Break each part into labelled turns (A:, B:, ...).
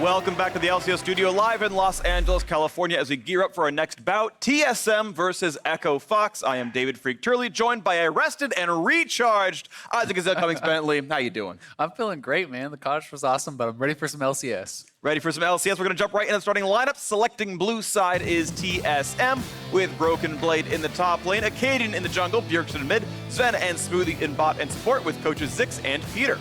A: Welcome back to the LCS studio live in Los Angeles, California as we gear up for our next bout, TSM versus Echo Fox. I am David Freak Turley, joined by a rested and recharged Isaac Gazelle Cummings Bentley. How you doing?
B: I'm feeling great, man. The cottage was awesome, but I'm ready for some LCS.
A: Ready for some LCS? We're going to jump right into the starting lineup. Selecting blue side is TSM with Broken Blade in the top lane, Akaadian in the jungle, Bjergsen in mid, Zven and Smoothie in bot and support with coaches Zix and Peter.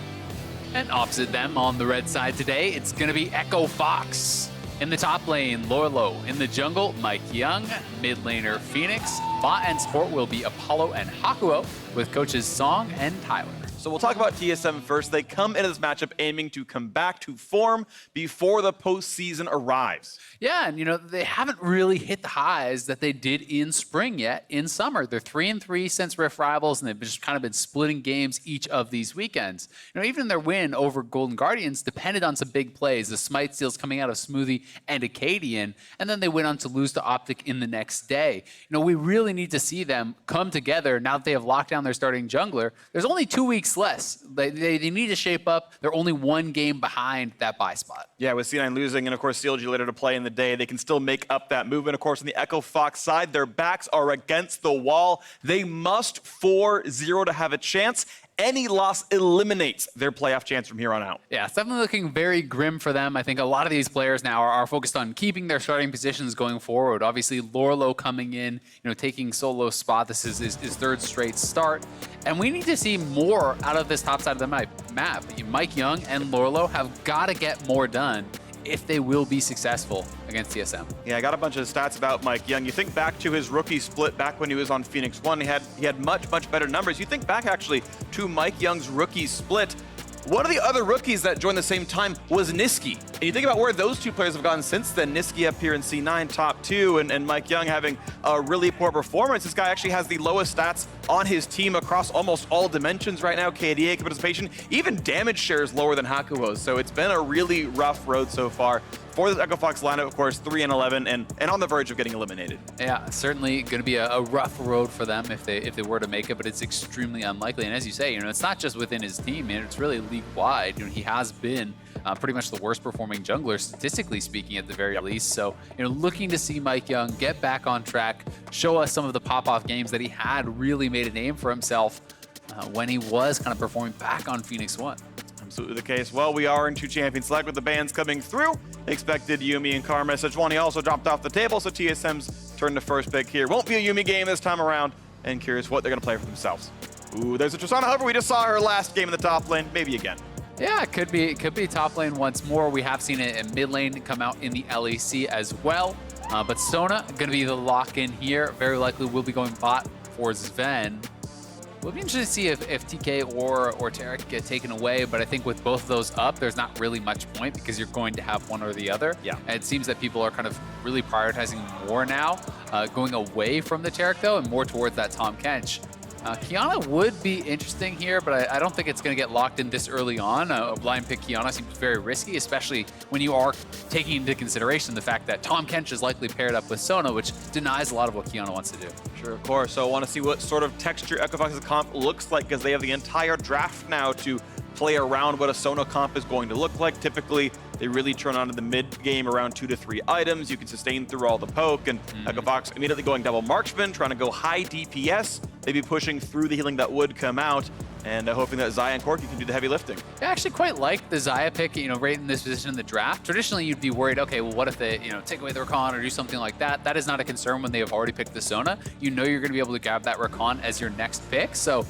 B: And opposite them on the red side today, it's going to be Echo Fox. In the top lane, Lourlo. In the jungle, MikeYeung. Mid laner, Fenix. Bot and support will be Apollo and Hakuho with coaches Song and Tyler.
A: So we'll talk about TSM first. They come into this matchup aiming to come back to form before the postseason arrives.
B: Yeah, and you know, they haven't really hit the highs that they did in spring yet in summer. They're 3-3 since Rift Rivals, and they've just kind of been splitting games each of these weekends. You know, even their win over Golden Guardians depended on some big plays, the smite steals coming out of Smoothie and Akaadian, and then they went on to lose to Optic in the next day. You know, we really need to see them come together now that they have locked down their starting jungler. There's only 2 weeks less. They need to shape up. They're only 1 game behind that bye spot.
A: Yeah, with C9 losing and, of course, CLG later to play in the day, they can still make up that movement. Of course, on the Echo Fox side, their backs are against the wall. They must 4-0 to have a chance. Any loss eliminates their playoff chance from here on out.
B: Yeah, it's definitely looking very grim for them. I think a lot of these players now are focused on keeping their starting positions going forward. Obviously, Lourlo coming in, taking solo spot. This is his 3rd straight start. And we need to see more out of this top side of the map. MikeYeung and Lourlo have got to get more done if they will be successful against TSM.
A: Yeah, I got a bunch of stats about MikeYeung. You think back to his rookie split back when he was on Phoenix 1, he had much better numbers. You think back actually to MikeYeung's rookie split, one of the other rookies that joined the same time was Niski. And you think about where those 2 players have gone since then. Niski up here in C9, top 2, and MikeYeung having a really poor performance. This guy actually has the lowest stats on his team across almost all dimensions right now. KDA participation, even damage share is lower than Hakuho's. So it's been a really rough road so far for this Echo Fox lineup, of course, 3-11 and on the verge of getting eliminated.
B: Yeah, certainly going to be a rough road for them if they were to make it, but it's extremely unlikely. And as you say, it's not just within his team, it's really league-wide. He has been pretty much the worst performing jungler, statistically speaking, at the very least. So, looking to see MikeYeung get back on track, show us some of the pop-off games that he had really made a name for himself when he was kind of performing back on Phoenix 1.
A: Absolutely the case. Well, we are into Champion Select with the bans coming through. Expected Yuumi and Karma. Sejuani also dropped off the table, so TSM's turn to first pick here. Won't be a Yuumi game this time around, and curious what they're going to play for themselves. Ooh, there's a Tristana. However, we just saw her last game in the top lane. Maybe again.
B: Yeah, it could be top lane once more. We have seen it in mid lane come out in the LEC as well. But Sona going to be the lock-in here. Very likely will be going bot for Zven. We'll be interested to see if TK or Tarek get taken away, but I think with both of those up, there's not really much point because you're going to have one or the other.
A: Yeah.
B: And it seems that people are kind of really prioritizing more now, going away from the Tarek though, and more towards that Tahm Kench. Qiyana would be interesting here, but I don't think it's going to get locked in this early on. A blind pick Qiyana seems very risky, especially when you are taking into consideration the fact that Tahm Kench is likely paired up with Sona, which denies a lot of what Qiyana wants to do.
A: Sure, of course. So I want to see what sort of texture Echo Fox's comp looks like, because they have the entire draft now to play around what a Sona comp is going to look like. Typically, they really turn on to the mid game around 2 to 3 items. You can sustain through all the poke, and Echo Fox immediately going double marksman, trying to go high DPS, maybe pushing through the healing that would come out, and hoping that Xayah and Corki can do the heavy lifting.
B: I actually quite like the Xayah pick, right in this position in the draft. Traditionally, you'd be worried, okay, well, what if they, take away the Rakan or do something like that? That is not a concern when they have already picked the Sona. You're going to be able to grab that Rakan as your next pick. So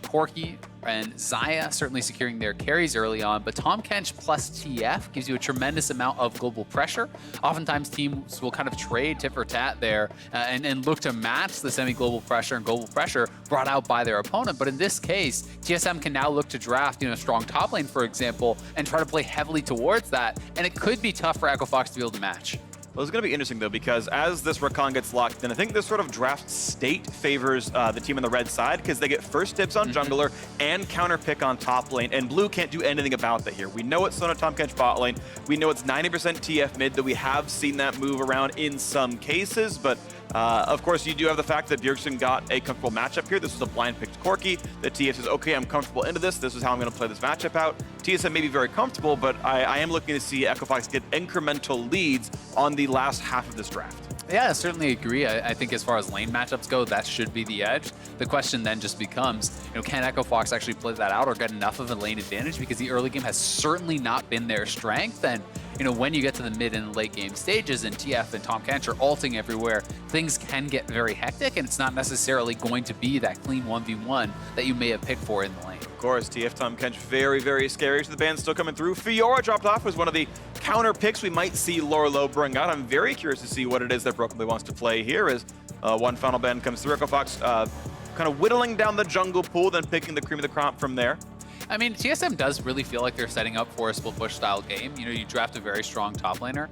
B: Corki and Xayah certainly securing their carries early on, but Tahm Kench plus TF gives you a tremendous amount of global pressure. Oftentimes teams will kind of trade tit for tat there and look to match the semi-global pressure and global pressure brought out by their opponent. But in this case, TSM can now look to draft, a strong top lane, for example, and try to play heavily towards that. And it could be tough for Echo Fox to be able to match.
A: Well, it's going to be interesting, though, because as this Rakan gets locked in, I think this sort of draft state favors the team on the red side, because they get first dibs on jungler and counter pick on top lane, and blue can't do anything about that here. We know it's Sona Tahm Kench bot lane. We know it's 90% TF mid, that we have seen that move around in some cases, but Of course, you do have the fact that Bjergsen got a comfortable matchup here. This was a blind picked Corki. The TF says, okay, I'm comfortable into this. This is how I'm going to play this matchup out. TSM may be very comfortable, but I am looking to see EchoFox get incremental leads on the last half of this draft.
B: Yeah, I certainly agree. I think as far as lane matchups go, that should be the edge. The question then just becomes, can EchoFox actually play that out or get enough of a lane advantage? Because the early game has certainly not been their strength. And when you get to the mid and late game stages and TF and Tahm Kench are ulting everywhere, things can get very hectic, and it's not necessarily going to be that clean 1v1 that you may have picked for in the lane.
A: Of course, TF Tahm Kench very, very scary. So the ban still coming through. Fiora dropped off was one of the counter picks we might see Lourlo bring out. I'm very curious to see what it is that Broken Blade wants to play here as one final ban comes through. EchoFox kind of whittling down the jungle pool, then picking the cream of the crop from there.
B: I mean, TSM does really feel like they're setting up for a split push style game. You draft a very strong top laner,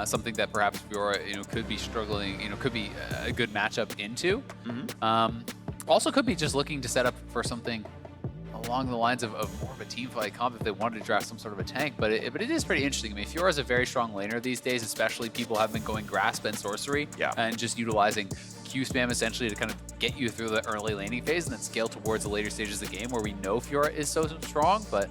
B: something that perhaps Fiora, could be struggling, could be a good matchup into. Also could be just looking to set up for something along the lines of more of a team fight comp if they wanted to draft some sort of a tank, but it is pretty interesting. I mean, Fiora is a very strong laner these days, especially people have been going grasp and sorcery and just utilizing Q spam essentially to kind of get you through the early laning phase and then scale towards the later stages of the game where we know Fiora is so strong, but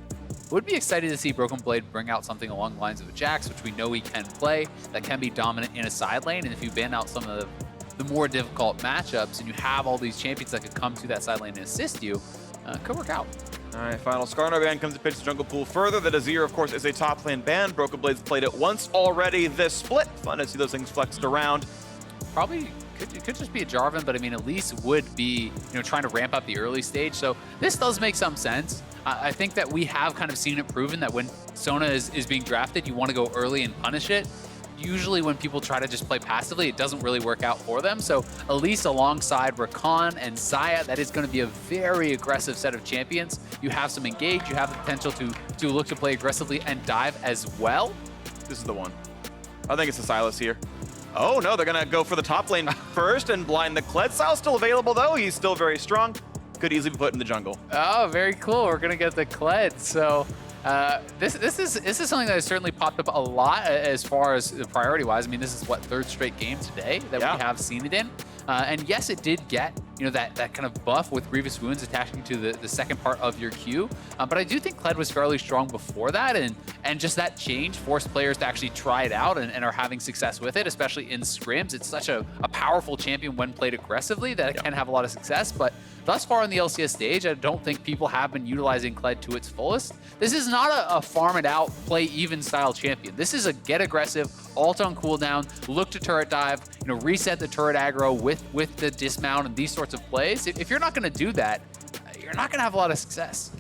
B: would be excited to see Broken Blade bring out something along the lines of a Jax, which we know he can play, that can be dominant in a side lane, and if you ban out some of the more difficult matchups and you have all these champions that could come to that side lane and assist you, could work out.
A: All right, final Skarner ban comes to pitch the jungle pool further. The Azir, of course, is a top lane ban. Broken Blade's played it once already this split. Fun to see those things flexed around.
B: Probably could just be a Jarvan, but I mean, Elise would be, trying to ramp up the early stage. So this does make some sense. I think that we have kind of seen it proven that when Sona is being drafted, you want to go early and punish it. Usually when people try to just play passively, it doesn't really work out for them. So Elise alongside Rakan and Xayah, that is going to be a very aggressive set of champions. You have some engage, you have the potential to look to play aggressively and dive as well.
A: This is the one. I think it's the Sylas here. Oh no, they're going to go for the top lane first and blind the Kled. Sylas still available though, he's still very strong. Could easily be put in the jungle.
B: Oh, very cool. We're going to get the Kled. So this is something that has certainly popped up a lot as far as priority-wise. I mean, this is what, third straight game today that we have seen it in. And yes, it did get that kind of buff with Grievous Wounds attaching to the second part of your Q. But I do think Kled was fairly strong before that, and just that change forced players to actually try it out and are having success with it, especially in scrims. It's such a powerful champion when played aggressively that it can have a lot of success. But thus far on the LCS stage, I don't think people have been utilizing Kled to its fullest. This is not a farm it out, play even style champion. This is a get aggressive, ult on cooldown, look to turret dive, reset the turret aggro with the dismount and these sorts of plays. If you're not going to do that, you're not going to have a lot of success.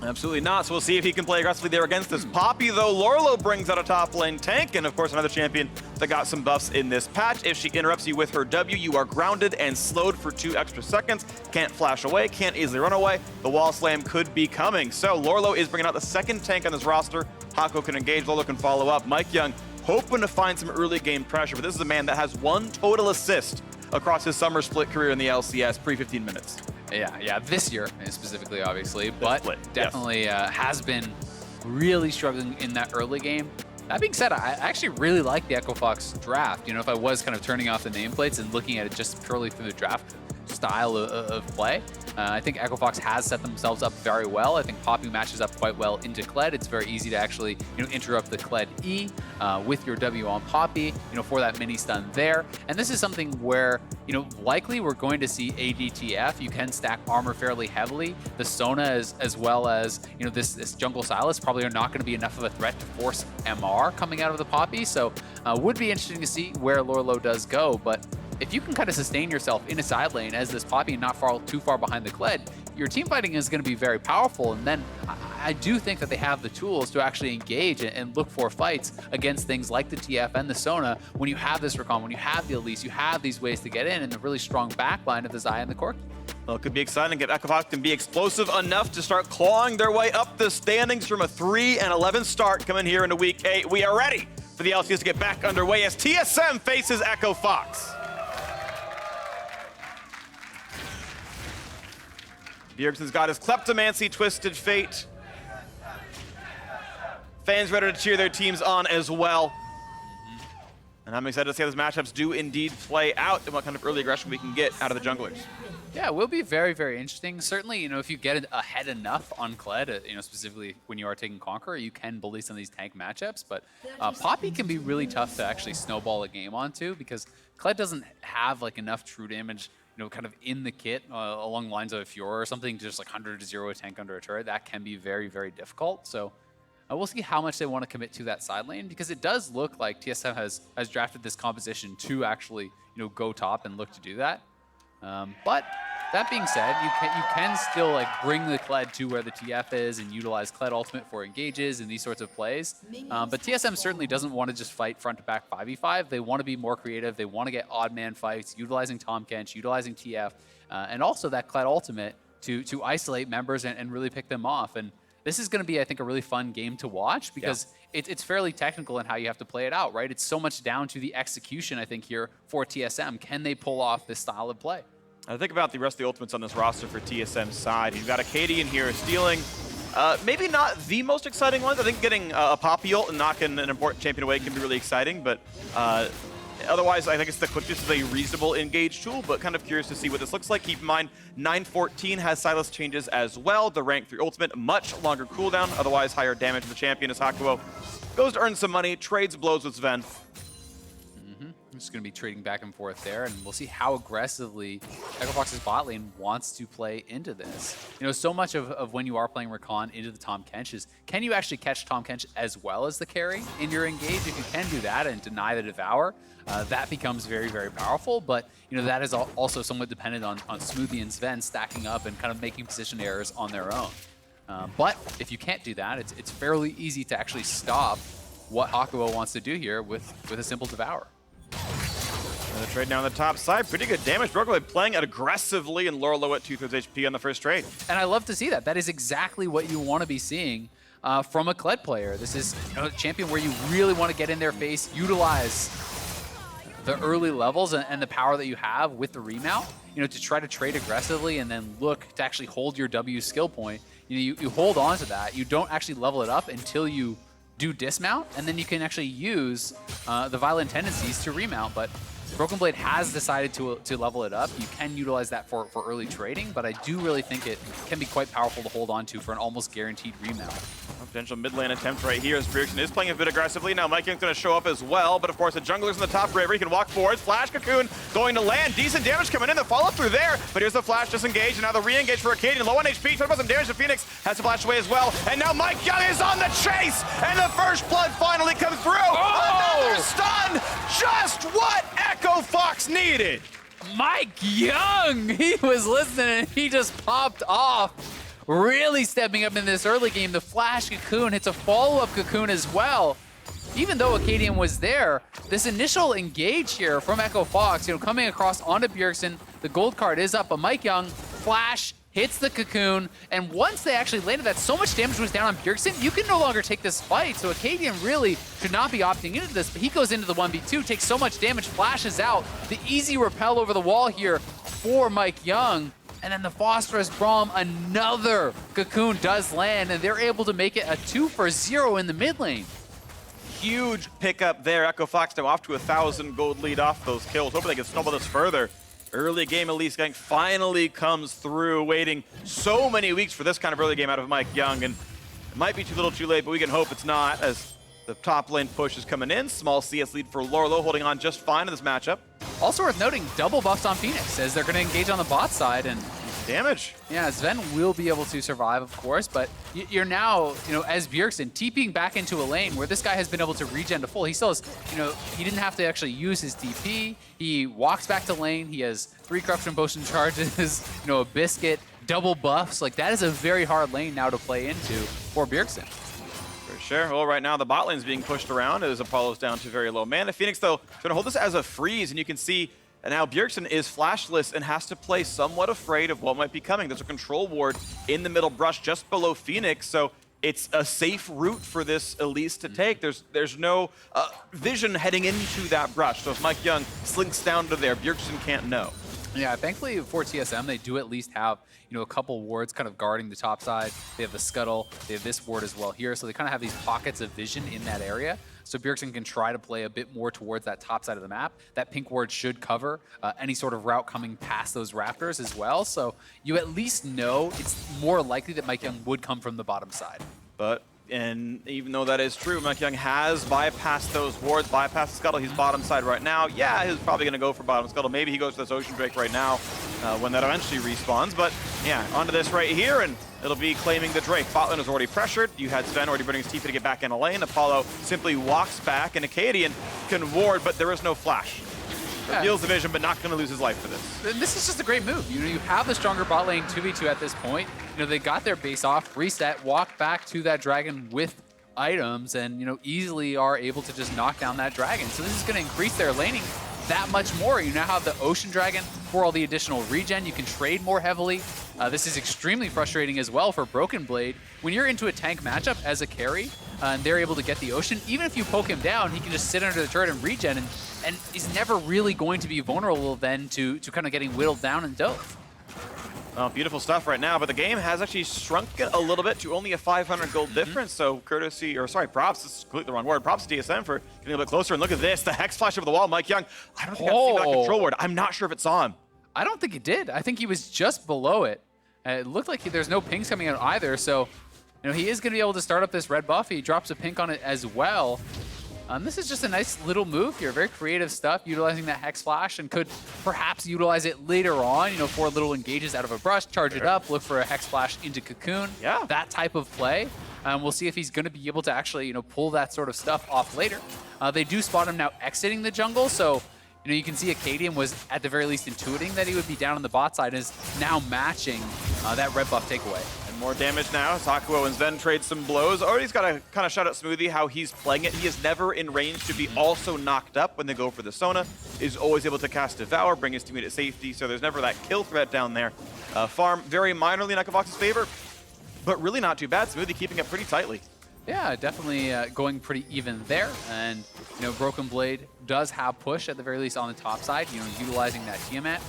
A: Absolutely not. So we'll see if he can play aggressively there against this Poppy, though. Lourlo brings out a top lane tank, and of course another champion that got some buffs in this patch. If she interrupts you with her W, you are grounded and slowed for 2 extra seconds. Can't flash away, can't easily run away. The wall slam could be coming. So Lourlo is bringing out the second tank on this roster. Hakuho can engage, Lourlo can follow up. MikeYeung hoping to find some early game pressure, but this is a man that has 1 total assist across his summer split career in the LCS pre-15 minutes.
B: Yeah, this year specifically, obviously, but definitely has been really struggling in that early game. That being said, I actually really like the EchoFox draft. If I was kind of turning off the nameplates and looking at it just purely through the draft style of play, I think EchoFox has set themselves up very well. I think Poppy matches up quite well into Kled. It's very easy to actually interrupt the Kled E with your W on Poppy, for that mini stun there. And this is something where likely we're going to see ADTF. You can stack armor fairly heavily. The Sona as well as this jungle Sylas probably are not going to be enough of a threat to force MR coming out of the Poppy. So would be interesting to see where Lourlo does go, but if you can kind of sustain yourself in a side lane as this Poppy and not too far behind the Kled, your team fighting is going to be very powerful. And then I do think that they have the tools to actually engage and look for fights against things like the TF and the Sona. When you have this Rakan, when you have the Elise, you have these ways to get in and the really strong backline of the Xayah and the Corki.
A: Well, it could be exciting if EchoFox can be explosive enough to start clawing their way up the standings from a 3-11 start coming here into week 8. We are ready for the LCS to get back underway as TSM faces EchoFox. Bjergsen's got his Kleptomancy Twisted Fate. Fans ready to cheer their teams on as well. And I'm excited to see how those matchups do indeed play out and what kind of early aggression we can get out of the junglers.
B: Yeah, it will be very, very interesting. Certainly, if you get ahead enough on Kled, specifically when you are taking Conqueror, you can bully some of these tank matchups. But Poppy can be really tough to actually snowball a game onto because Kled doesn't have like enough true damage, kind of in the kit along the lines of a Fiora or something, just like 100 to 0 a tank under a turret. That can be very, very difficult. So we'll see how much they want to commit to that side lane because it does look like TSM has drafted this composition to actually, go top and look to do that. But that being said, you can still like bring the Kled to where the TF is and utilize Kled ultimate for engages and these sorts of plays. But TSM certainly doesn't want to just fight front to back 5v5. They want to be more creative. They want to get odd man fights, utilizing Tahm Kench, utilizing TF, and also that Kled ultimate to isolate members and really pick them off. And this is going to be, I think, a really fun game to watch because it's fairly technical in how you have to play it out, right? It's so much down to the execution, I think, here for TSM. Can they pull off this style of play?
A: I think about the rest of the ultimates on this roster for TSM's side. You've got Akaadian here stealing maybe not the most exciting ones. I think getting a Poppy ult and knocking an important champion away can be really exciting, but otherwise, I think it's the quickness is a reasonable engage tool, but kind of curious to see what this looks like. Keep in mind, 914 has Sylas changes as well. The rank 3 ultimate, much longer cooldown, otherwise higher damage to the champion as Hakuho goes to earn some money, trades blows with Zven.
B: Just going to be trading back and forth there, and we'll see how aggressively EchoFox's bot lane wants to play into this. So much of when you are playing Rakan into the Tahm Kench is, can you actually catch Tahm Kench as well as the carry in your engage? If you can do that and deny the Devour, that becomes very, very powerful, but that is also somewhat dependent on Smoothie and Zven stacking up and kind of making position errors on their own. But if you can't do that, it's fairly easy to actually stop what Hakuho wants to do here with a simple Devour.
A: Another trade now on the top side. Pretty good damage. Bjergsen playing aggressively and Lourlo at 2/3 HP on the first trade.
B: And I love to see that. That is exactly what you want to be seeing from a Kled player. This is a champion where you really want to get in their face, utilize the early levels and the power that you have with the remount, to try to trade aggressively and then look to actually hold your W skill point. You hold on to that. You don't actually level it up until you do dismount, and then you can actually use the violent tendencies to remount. But Broken Blade has decided to level it up. You can utilize that for early trading, but I do really think it can be quite powerful to hold on to for an almost guaranteed remount.
A: A potential mid lane attempt right here as Bjergsen is playing a bit aggressively. Now MikeYeung's going to show up as well, but of course the jungler's in the top bravery. He can walk forwards. Flash Cocoon going to land. Decent damage coming in. The follow through there, but here's the flash disengage, and now the re-engage for Akaadian. Low on HP, trying to put some damage to Fenix. Has to flash away as well, and now MikeYeung is on the chase, and the first blood finally comes through. Oh! Another stun! Just what EchoFox needed.
B: MikeYeung, he was listening and he just popped off. Really stepping up in this early game. The flash cocoon hits a follow-up cocoon as well. Even though Akaadian was there, this initial engage here from EchoFox, coming across onto Bjergsen, the gold card is up, but MikeYeung, flash, hits the cocoon, and once they actually landed that, so much damage was down on Bjergsen, you can no longer take this fight. So Akaadian really should not be opting into this, but he goes into the 1v2, takes so much damage, flashes out. The easy repel over the wall here for MikeYeung. And then the Phosphorus Braum, another cocoon does land, and they're able to make it a 2-for-0 in the mid lane.
A: Huge pickup there. EchoFox now off to 1,000 gold lead off those kills. Hoping they can snowball this further. Early game Elise gang finally comes through, waiting so many weeks for this kind of early game out of MikeYeung, and it might be too little too late, but we can hope it's not, as the top lane push is coming in. Small CS lead for Lourlo, holding on just fine in this matchup.
B: Also worth noting, double buffs on Fenix, as they're going to engage on the bot side, and
A: damage. Yeah,
B: Zven will be able to survive, of course, but you're now, as Bjergsen, TPing back into a lane where this guy has been able to regen to full. He still has, he didn't have to actually use his TP. He walks back to lane. He has 3 corruption potion charges, a biscuit, double buffs. Like, that is a very hard lane now to play into for Bjergsen.
A: For sure. Well, right now the bot lane is being pushed around as Apollo's down to very low mana. Fenix, though, is going to hold this as a freeze, and you can see now Bjergsen is flashless and has to play somewhat afraid of what might be coming. There's a control ward in the middle brush just below Fenix, so it's a safe route for this Elise to take. There's no vision heading into that brush, so if MikeYeung slinks down to there, Bjergsen can't know.
B: Yeah, thankfully for TSM, they do at least have, a couple wards kind of guarding the top side. They have the scuttle, they have this ward as well here, so they kind of have these pockets of vision in that area. So Bjergsen can try to play a bit more towards that top side of the map. That pink ward should cover any sort of route coming past those Raptors as well. So you at least know it's more likely that MikeYeung would come from the bottom side.
A: And even though that is true, MikeYeung has bypassed those wards, bypassed the scuttle. He's bottom side right now. Yeah, he's probably going to go for bottom scuttle. Maybe he goes for this Ocean Drake right now when that eventually respawns. But yeah, onto this right here, and it'll be claiming the Drake. Botlane is already pressured. You had Zven already burning his TP to get back in a lane. Apollo simply walks back, and Akaadian can ward, but there is no flash. Reveals the vision, but not going to lose his life for this.
B: And this is just a great move. You have the stronger bot lane 2v2 at this point. They got their base off, reset, walk back to that dragon with items, and easily are able to just knock down that dragon. So this is going to increase their laning that much more. You now have the Ocean Dragon for all the additional regen. You can trade more heavily. This is extremely frustrating as well for Broken Blade. When you're into a tank matchup as a carry, and they're able to get the Ocean, even if you poke him down, he can just sit under the turret and regen, and he's never really going to be vulnerable then to kind of getting whittled down and dove.
A: Oh, beautiful stuff right now, but the game has actually shrunk it a little bit to only a 500 gold difference, so courtesy, or sorry, props, this is completely the wrong word, props to TSM for getting a little bit closer, and look at this, the Hex Flash over the wall, MikeYeung, I don't think I've seen that control ward, I'm not sure if it saw him.
B: I don't think it did, I think he was just below it. It looked like there's no pings coming out either, so he is going to be able to start up this red buff, he drops a pink on it as well. This is just a nice little move here, very creative stuff, utilizing that Hex Flash, and could perhaps utilize it later on, for little engages out of a brush, charge it up, look for a Hex Flash into Cocoon, that type of play. We'll see if he's going to be able to actually, pull that sort of stuff off later. They do spot him now exiting the jungle, so you can see Akaadian was at the very least intuiting that he would be down on the bot side, and is now matching that red buff takeaway.
A: More damage now as Hakuho and Zven trade some blows. Already's got to kind of shout out Smoothie how he's playing it. He is never in range to be also knocked up when they go for the Sona. He's always able to cast Devour, bring his teammate to safety, so there's never that kill threat down there. Farm very minorly in Ekavox's favor, but really not too bad. Smoothie keeping it pretty tightly.
B: Yeah, definitely going pretty even there. And, Broken Blade does have push at the very least on the top side, utilizing that Tiamat.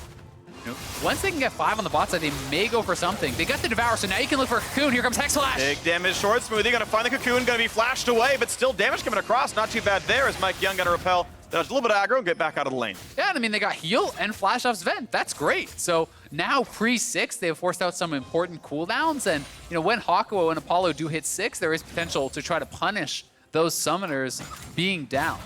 B: Once they can get 5 on the bot side, they may go for something. They got the Devour, so now you can look for a Cocoon. Here comes Hex Flash. Big
A: damage short. Smoothie gonna find the Cocoon, gonna be flashed away, but still damage coming across. Not too bad there as MikeYeung gonna repel. Dodge a little bit of aggro and get back out of the lane.
B: Yeah, and they got heal and flash off Zven. That's great. So now pre-6, they have forced out some important cooldowns, and when Hakuho and Apollo do hit 6, there is potential to try to punish those summoners being down.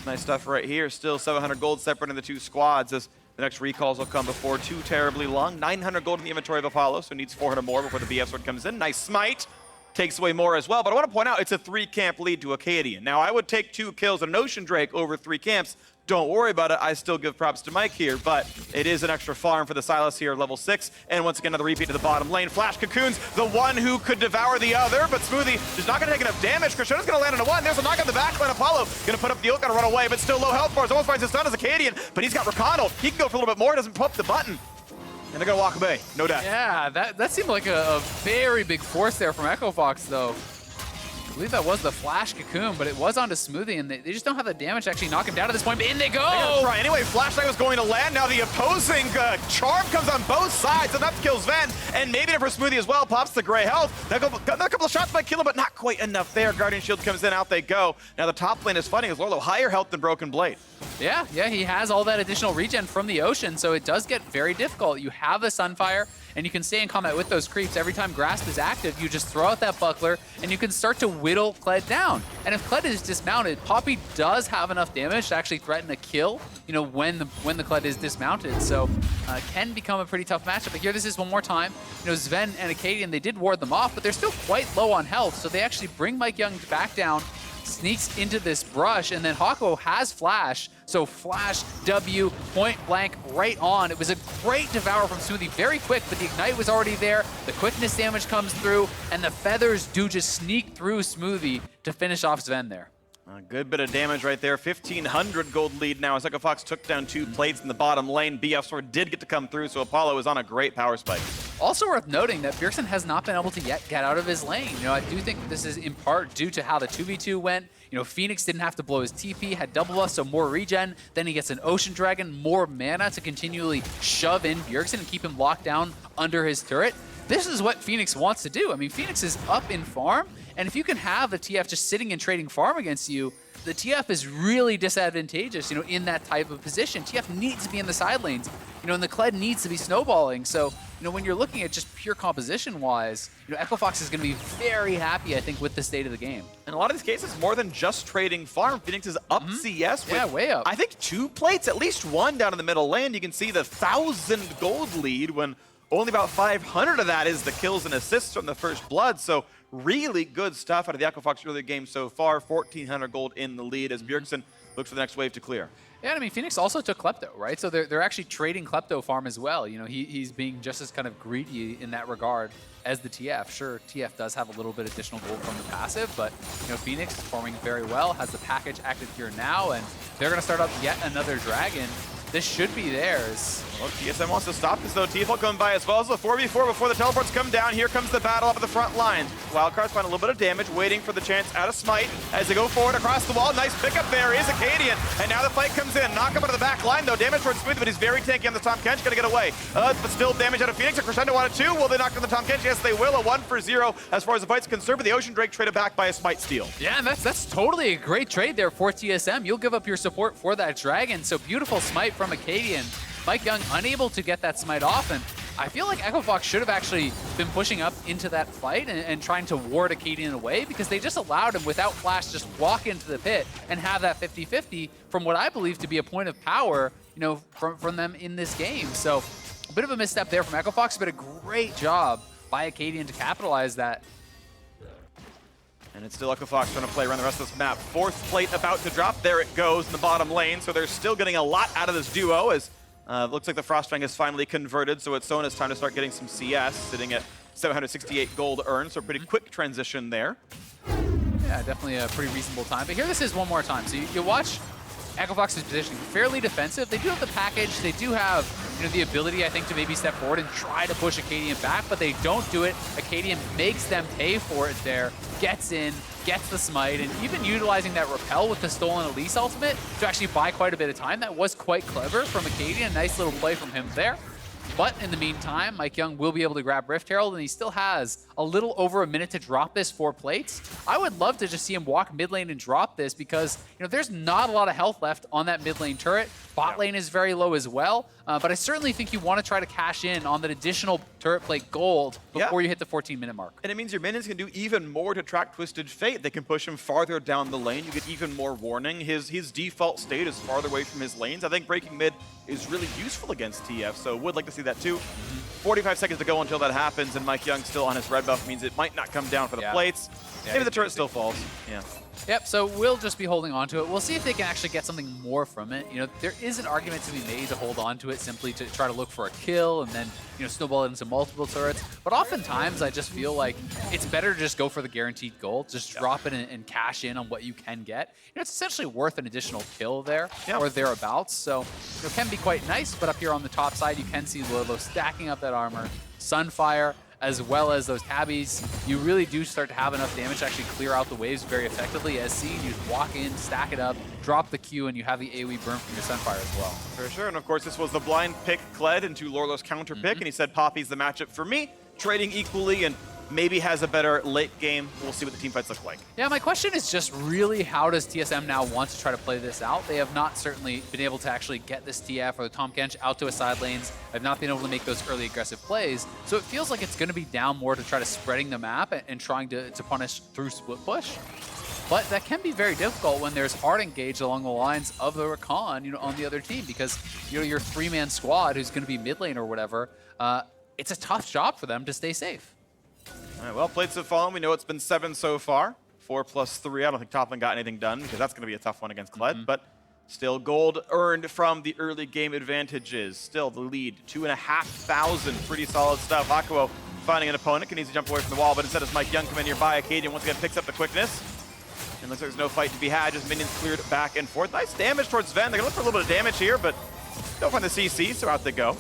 A: Nice stuff right here. Still 700 gold separating the two squads as the next recalls will come before too terribly long. 900 gold in the inventory of Apollo, so needs 400 more before the BF sword comes in. Nice smite. Takes away more as well, but I want to point out it's a 3-camp lead to Akaadian. Now, I would take 2 kills and an Ocean Drake over 3 camps. Don't worry about it. I still give props to Mike here, but it is an extra farm for the Sylas here, level 6. And once again, another repeat to the bottom lane. Flash Cocoons, the one who could devour the other, but Smoothie is not going to take enough damage. Crescendo's going to land on a 1. There's a knock on the back line. Apollo going to put up the ult, going to run away, but still low health bars. Almost finds his stun as Akaadian, but he's got Rakan. He can go for a little bit more, doesn't pump the button. And they're going to walk away. No death.
B: Yeah, that seemed like a very big force there from Echofox, though. I believe that was the Flash Cocoon, but it was onto Smoothie, and they just don't have the damage to actually knock him down at this point, but in they go!
A: They're gonna try anyway. Flashlight was going to land. Now the opposing charm comes on both sides. Enough to kill Zven, and maybe for Smoothie as well. Pops the gray health. Another couple of shots might kill him, but not quite enough there. Guardian Shield comes in, out they go. Now the top lane is fighting as Lourlo, higher health than Broken Blade.
B: Yeah, he has all that additional regen from the Ocean, so it does get very difficult. You have the Sunfire, and you can stay in combat with those creeps. Every time Grasp is active, you just throw out that buckler, and you can start to whittle Kled down. And if Kled is dismounted, Poppy does have enough damage to actually threaten a kill, when the Kled is dismounted. So can become a pretty tough matchup. But here, this is one more time. Zven and Akaadian, they did ward them off, but they're still quite low on health, so they actually bring MikeYeung back down, sneaks into this brush, and then Hakuho has Flash, so Flash W, point blank, right on. It was a great Devour from Smoothie, very quick, but the Ignite was already there, the quickness damage comes through, and the feathers do just sneak through Smoothie to finish off Zven there.
A: A good bit of damage right there. 1,500 gold lead now as Echofox took down 2 plates in the bottom lane. BF Sword did get to come through, so Apollo is on a great power spike.
B: Also worth noting that Bjergsen has not been able to yet get out of his lane. I do think this is in part due to how the 2v2 went. Fenix didn't have to blow his TP, had double buff, so more regen. Then he gets an Ocean Dragon, more mana to continually shove in Bjergsen and keep him locked down under his turret. This is what Fenix wants to do. I mean, Fenix is up in farm, and if you can have the TF just sitting and trading farm against you, the TF is really disadvantageous, in that type of position. TF needs to be in the side lanes, and the Kled needs to be snowballing. So, when you're looking at just pure composition-wise, EchoFox is going to be very happy, I think, with the state of the game.
A: In a lot of these cases, more than just trading farm, Fenix is up CS with,
B: way up.
A: I think, 2 plates, at least one down in the middle lane. You can see the 1,000 gold lead when only about 500 of that is the kills and assists from the first blood. So really good stuff out of the EchoFox early game so far. 1,400 gold in the lead as Bjergsen looks for the next wave to clear.
B: Yeah, I mean, Fenix also took Klepto, right? So they're actually trading Klepto farm as well. He's being just as kind of greedy in that regard as the TF. Sure, TF does have a little bit additional gold from the passive, but Fenix is performing very well, has the package active here now, and they're going to start up yet another dragon. This should be theirs.
A: Well, TSM wants to stop this though. T-Fall coming by as well as the 4v4 before the teleports come down. Here comes the battle up at the front line. Wildcards find a little bit of damage, waiting for the chance out of Smite as they go forward across the wall. Nice pickup there is Akaadian. And now the fight comes in. Knock him out of the back line though. Damage towards Smoothie, but he's very tanky on the Tahm. Kench gonna get away. But still damage out of Fenix. A Crescendo on it too. Will they knock down the Tahm Kench? Yes, they will. A 1-for-0 as far as the fight's concerned, but the Ocean Drake traded back by a Smite steal.
B: Yeah, and that's totally a great trade there for TSM. You'll give up your support for that dragon. So beautiful Smite from Akaadian. MikeYeung unable to get that Smite off, and I feel like EchoFox should have actually been pushing up into that fight and trying to ward Akaadian away, because they just allowed him without flash just walk into the pit and have that 50-50 from what I believe to be a point of power, from them in this game. So a bit of a misstep there from EchoFox, but a great job by Akaadian to capitalize that.
A: And it's still EchoFox trying to play around the rest of this map. 4th plate about to drop. There it goes in the bottom lane. So they're still getting a lot out of this duo as looks like the Frostfang is finally converted. So it's Sona's time to start getting some CS, sitting at 768 gold earned. So a pretty quick transition there.
B: Yeah, definitely a pretty reasonable time. But here this is one more time. So you watch EchoFox's positioning, fairly defensive. They do have the package. They do have the ability, I think, to maybe step forward and try to push Akaadian back, but they don't do it. Akaadian makes them pay for it there, gets in, gets the Smite, and even utilizing that Repel with the stolen Elise ultimate to actually buy quite a bit of time. That was quite clever from Akaadian. Nice little play from him there. But in the meantime, MikeYeung will be able to grab Rift Herald, and he still has a little over a minute to drop this 4 plates. I would love to just see him walk mid lane and drop this, because there's not a lot of health left on that mid lane turret. Bot lane is very low as well, but I certainly think you want to try to cash in on that additional turret plate gold before you hit the 14-minute mark.
A: And it means your minions can do even more to track Twisted Fate. They can push him farther down the lane. You get even more warning. His default state is farther away from his lanes. I think breaking mid is really useful against TF, so would like to see that too. 45 seconds to go until that happens, and MikeYeung still on his red buff means it might not come down for the plates. Maybe the turret still falls. Yeah.
B: Yep, so we'll just be holding on to it. We'll see if they can actually get something more from it. There is an argument to be made to hold on to it simply to try to look for a kill and then, snowball it into multiple turrets. But oftentimes, I just feel like it's better to just go for the guaranteed gold. Just drop it and cash in on what you can get. It's essentially worth an additional kill there or thereabouts. So it can be quite nice, but up here on the top side, you can see Lourlo stacking up that armor. Sunfire, as well as those tabbies, you really do start to have enough damage to actually clear out the waves very effectively. As seen, you just walk in, stack it up, drop the Q, and you have the AoE burn from your Sunfire as well. For
A: sure, and of course this was the blind pick Kled into Lourlo's counter pick, and he said Poppy's the matchup for me, trading equally, and maybe has a better late game. We'll see what the team fights look like.
B: Yeah, my question is just really, how does TSM now want to try to play this out? They have not certainly been able to actually get this TF or the Tahm Kench out to a side lanes. They've not been able to make those early aggressive plays. So it feels like it's going to be down more to try to spreading the map and trying to punish through split push. But that can be very difficult when there's hard engage along the lines of the Rakan, on the other team, because your 3-man squad who's going to be mid lane or whatever, it's a tough job for them to stay safe.
A: All right, well, plates have fallen. We know it's been 7 so far. 4 plus 3. I don't think Toplin got anything done, because that's going to be a tough one against Kled. But still, gold earned from the early game advantages. Still the lead, 2,500. Pretty solid stuff. Hakuho finding an opponent, can easily jump away from the wall, but instead as MikeYeung come in nearby, Akaadian once again picks up the quickness. And looks like there's no fight to be had, just minions cleared back and forth. Nice damage towards Zven. They're going to look for a little bit of damage here, but don't find the CC, so out they go.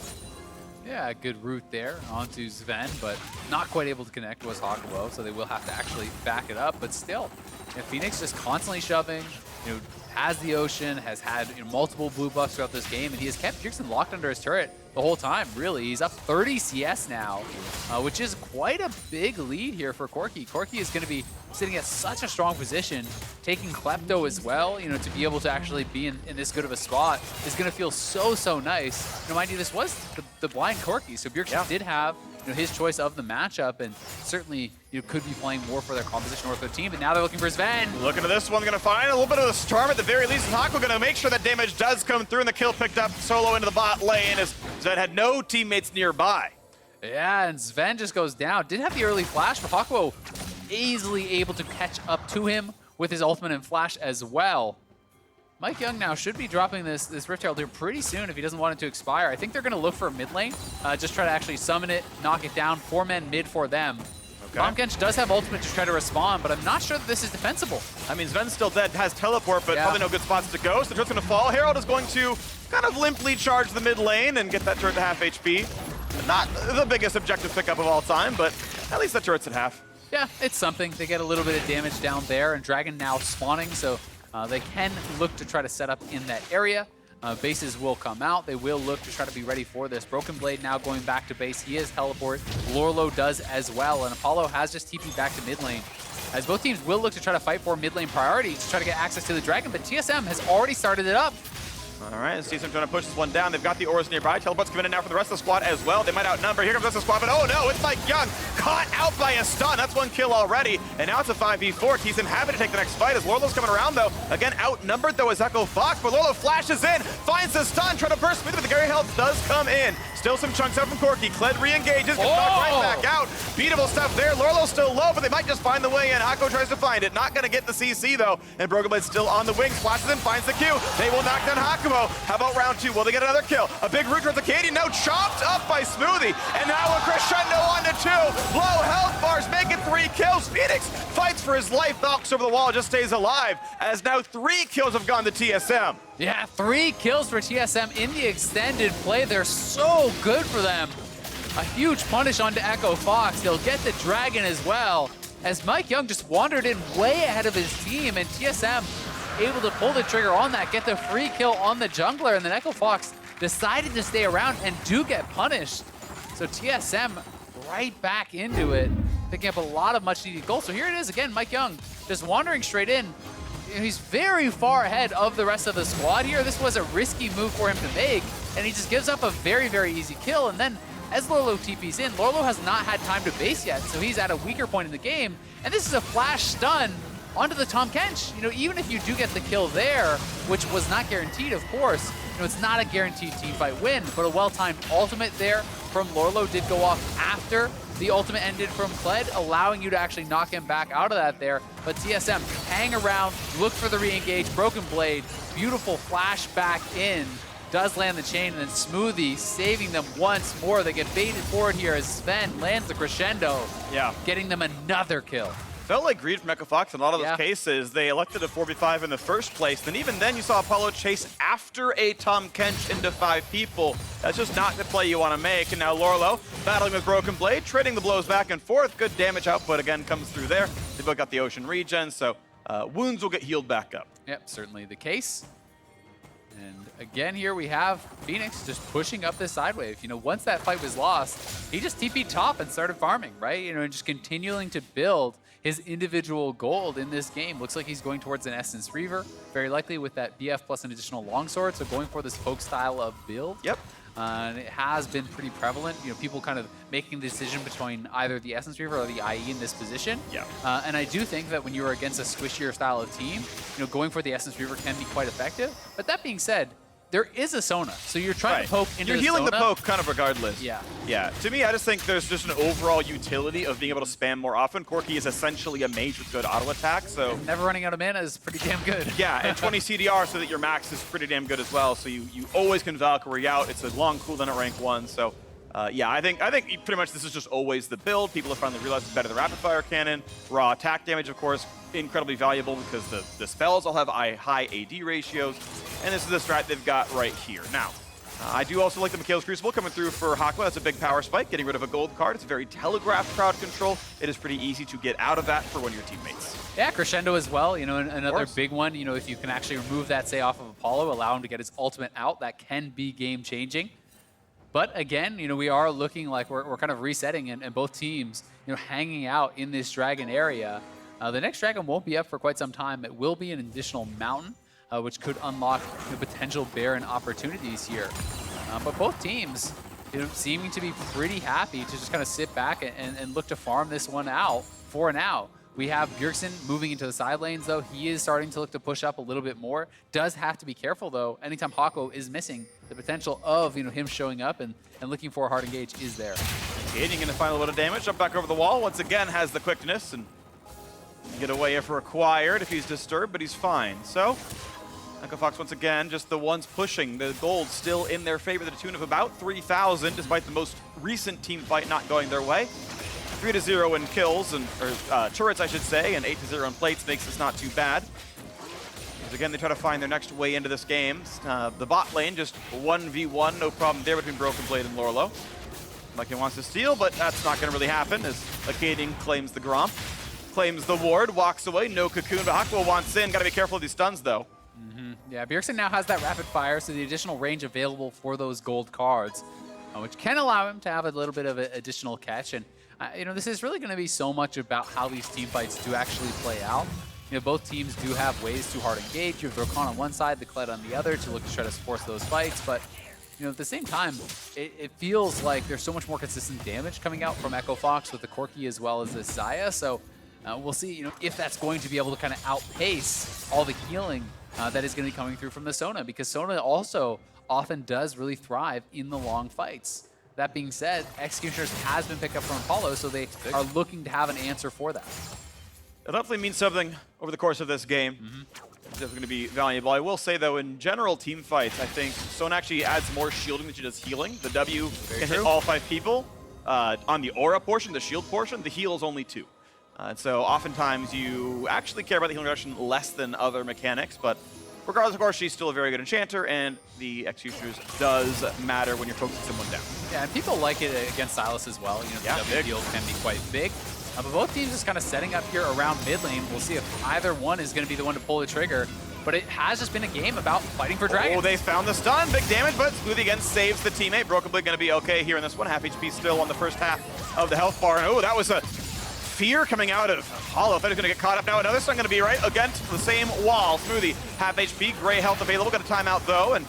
B: Yeah, good route there onto Zven, but not quite able to connect was Hakuho, so they will have to actually back it up. But still, Fenix just constantly shoving, has the Ocean, has had multiple blue buffs throughout this game, and he has kept Bjergsen locked under his turret the whole time, really. He's up 30 CS now, which is quite a big lead here for Corki. Corki is going to be sitting at such a strong position, taking Klepto as well, to be able to actually be in this good of a spot is going to feel so nice. Mind you, this was the blind Corki, so Bjergsen did have his choice of the matchup, and certainly could be playing more for their composition or for their team, but now they're looking for Zven.
A: Looking at this one, going to find a little bit of the storm at the very least, and Hakuho going to make sure that damage does come through, and the kill picked up solo into the bot lane as Zven had no teammates nearby.
B: Yeah, and Zven just goes down. Did have the early flash, but Hakuho easily able to catch up to him with his ultimate and flash as well. MikeYeung now should be dropping this Rift Herald here pretty soon if he doesn't want it to expire. I think they're going to look for a mid lane, just try to actually summon it, knock it down. 4 men mid for them. Okay. Kench does have ultimate to try to respond, but I'm not sure that this is defensible. I mean,
A: Zven's still dead, has teleport, but probably no good spots to go, so the turret's going to fall. Herald is going to kind of limply charge the mid lane and get that turret to half HP. Not the biggest objective pickup of all time, but at least that turret's at half.
B: Yeah, it's something. They get a little bit of damage down there, and Dragon now spawning, so they can look to try to set up in that area. Bases will come out. They will look to try to be ready for this. Broken Blade now going back to base. He is teleport. Lourlo does as well, and Apollo has just TP'd back to mid lane. As both teams will look to try to fight for mid lane priority to try to get access to the Dragon, but TSM has already started it up.
A: All right, TSM trying to push this one down. They've got the auras nearby. Teleport's coming in now for the rest of the squad as well. They might outnumber. Here comes the rest of the squad, but oh no, it's MikeYeung caught out by a stun. That's 1 kill already, and now it's a 5v4. TSM happy to take the next fight as Lourlo's coming around though. Again, outnumbered though is Echo Fox, but Lourlo flashes in, finds the stun, trying to burst Smoothie, but the Gary health does come in. Still some chunks out from Corki. Kled re-engages, gets knocked right back out. Beatable stuff there. Lourlo's still low, but they might just find the way in. Hakuho tries to find it. Not going to get the CC though, and Broken Blade's still on the wings. Flashes in, finds the Q. They will knock down Hakuho. How about round 2? Will they get another kill? A big root towards Akaadian. No, chopped up by Smoothie. And now a crescendo on to 2. Low health bars, making 3 kills. Fenix fights for his life. Knocks over the wall, just stays alive. As now 3 kills have gone to TSM.
B: Yeah, 3 kills for TSM in the extended play. They're so good for them. A huge punish onto Echo Fox. They'll get the Dragon as well. As MikeYeung just wandered in way ahead of his team, and TSM able to pull the trigger on that, get the free kill on the jungler, and then Echo Fox decided to stay around and do get punished. So TSM right back into it, picking up a lot of much needed gold. So here it is again, MikeYeung just wandering straight in. He's very far ahead of the rest of the squad here. This was a risky move for him to make, and he just gives up a very easy kill. And then as Lourlo TPs in, Lourlo has not had time to base yet, so he's at a weaker point in the game. And this is a flash stun onto the Tahm Kench. Even if you do get the kill there, which was not guaranteed, of course, it's not a guaranteed teamfight win, but a well-timed ultimate there from Lourlo did go off after the ultimate ended from Kled, allowing you to actually knock him back out of that there. But TSM hang around, look for the re-engage, Broken Blade, beautiful flash back in, does land the chain, and then Smoothie saving them once more. They get baited forward here as Zven lands the crescendo, getting them another kill.
A: Felt like greed from Echo Fox in a lot of those cases. They elected a 4v5 in the first place. And even then, you saw Apollo chase after a Tahm Kench into 5 people. That's just not the play you want to make. And now Lourlo battling with Broken Blade, trading the blows back and forth. Good damage output again comes through there. They've both got the Ocean regen, so wounds will get healed back up.
B: Yep, certainly the case. And again, here we have Fenix just pushing up this side wave. Once that fight was lost, he just TP'd top and started farming, right? And just continuing to build his individual gold in this game. Looks like he's going towards an Essence Reaver, very likely with that BF plus an additional longsword, so going for this poke style of build.
A: Yep.
B: And it has been pretty prevalent, people kind of making the decision between either the Essence Reaver or the IE in this position.
A: Yeah.
B: And I do think that when you're against a squishier style of team, going for the Essence Reaver can be quite effective. But that being said, there is a Sona, so you're trying to poke into the Sona.
A: You're healing the poke kind of regardless.
B: Yeah.
A: Yeah. To me, I just think there's just an overall utility of being able to spam more often. Corki is essentially a mage with good auto attack, so...
B: And never running out of mana is pretty damn good.
A: Yeah, and 20 CDR so that your max is pretty damn good as well, so you always can Valkyrie out. It's a long cooldown at rank 1, so... yeah, I think pretty much this is just always the build. People have finally realized it's better than rapid fire cannon. Raw attack damage, of course, incredibly valuable because the spells all have high AD ratios. And this is the strat they've got right here. Now, I do also like the Mikhail's Crucible coming through for Hakuho. That's a big power spike, getting rid of a gold card. It's a very telegraphed crowd control. It is pretty easy to get out of that for one of your teammates.
B: Yeah, Crescendo as well, you know, another big one. You know, if you can actually remove that say off of Apollo, allow him to get his ultimate out, that can be game-changing. But again, you know, we are looking like we're kind of resetting and both teams, you know, hanging out in this dragon area. The next dragon won't be up for quite some time. It will be an additional mountain, which could unlock potential Baron opportunities here. But both teams, you know, seeming to be pretty happy to just kind of sit back and look to farm this one out for now. We have Bjergsen moving into the side lanes, though. He is starting to look to push up a little bit more. Does have to be careful, though. Anytime Hakuho is missing, the potential of, you know, him showing up and looking for a hard engage is there.
A: Akaadian going to find a little damage. Jump back over the wall. Once again, has the quickness and get away if required if he's disturbed, but he's fine. So, Fox once again, just the ones pushing. The gold still in their favor to the tune of about 3,000, despite the most recent team fight not going their way. 3-0 in kills, or turrets, I should say, and 8-0 in plates makes this not too bad. As again, they try to find their next way into this game. The bot lane, just 1v1, no problem there between Broken Blade and Lourlo. MikeYeung wants to steal, but that's not going to really happen, as Akaadian claims the Gromp. Claims the ward, walks away, no cocoon, but Hakuho wants in. Got to be careful of these stuns, though.
B: Yeah, Bjergsen now has that rapid fire, so the additional range available for those gold cards, which can allow him to have a little bit of an additional catch. And you know, this is really going to be so much about how these team fights do actually play out. You know, both teams do have ways to hard engage. You have the Rakan on one side, the Kled on the other to look to try to force those fights. But you know, at the same time, it feels like there's so much more consistent damage coming out from Echo Fox with the Corki as well as the Xayah. So we'll see, you know, if that's going to be able to kind of outpace all the healing that is going to be coming through from the Sona, because Sona also often does really thrive in the long fights. That being said, Executioners has been picked up from Apollo, so they are looking to have an answer for that.
A: It'll definitely mean something over the course of this game. It's definitely going to be valuable. I will say, though, in general team fights, I think Sona actually adds more shielding than she does healing. The W can hit all 5 people. On the aura portion, the shield portion, the heal is only 2. And so oftentimes you actually care about the healing reduction less than other mechanics, but regardless, of course, she's still a very good enchanter, and the Executioners does matter when you're focusing someone down.
B: Yeah, and people like it against Sylas as well. You know, the W deal can be quite big. But both teams just kind of setting up here around mid lane. We'll see if either one is going to be the one to pull the trigger. But it has just been a game about fighting for dragons.
A: Oh, they found the stun. Big damage, but Smoothie again saves the teammate. Broken Blade going to be okay here in this one. Half HP still on the first half of the health bar. And oh, that was a fear coming out of Hollow. They're going to get caught up now. Another stun going to be right against the same wall. Smoothie, half HP, gray health available. Got a timeout though, and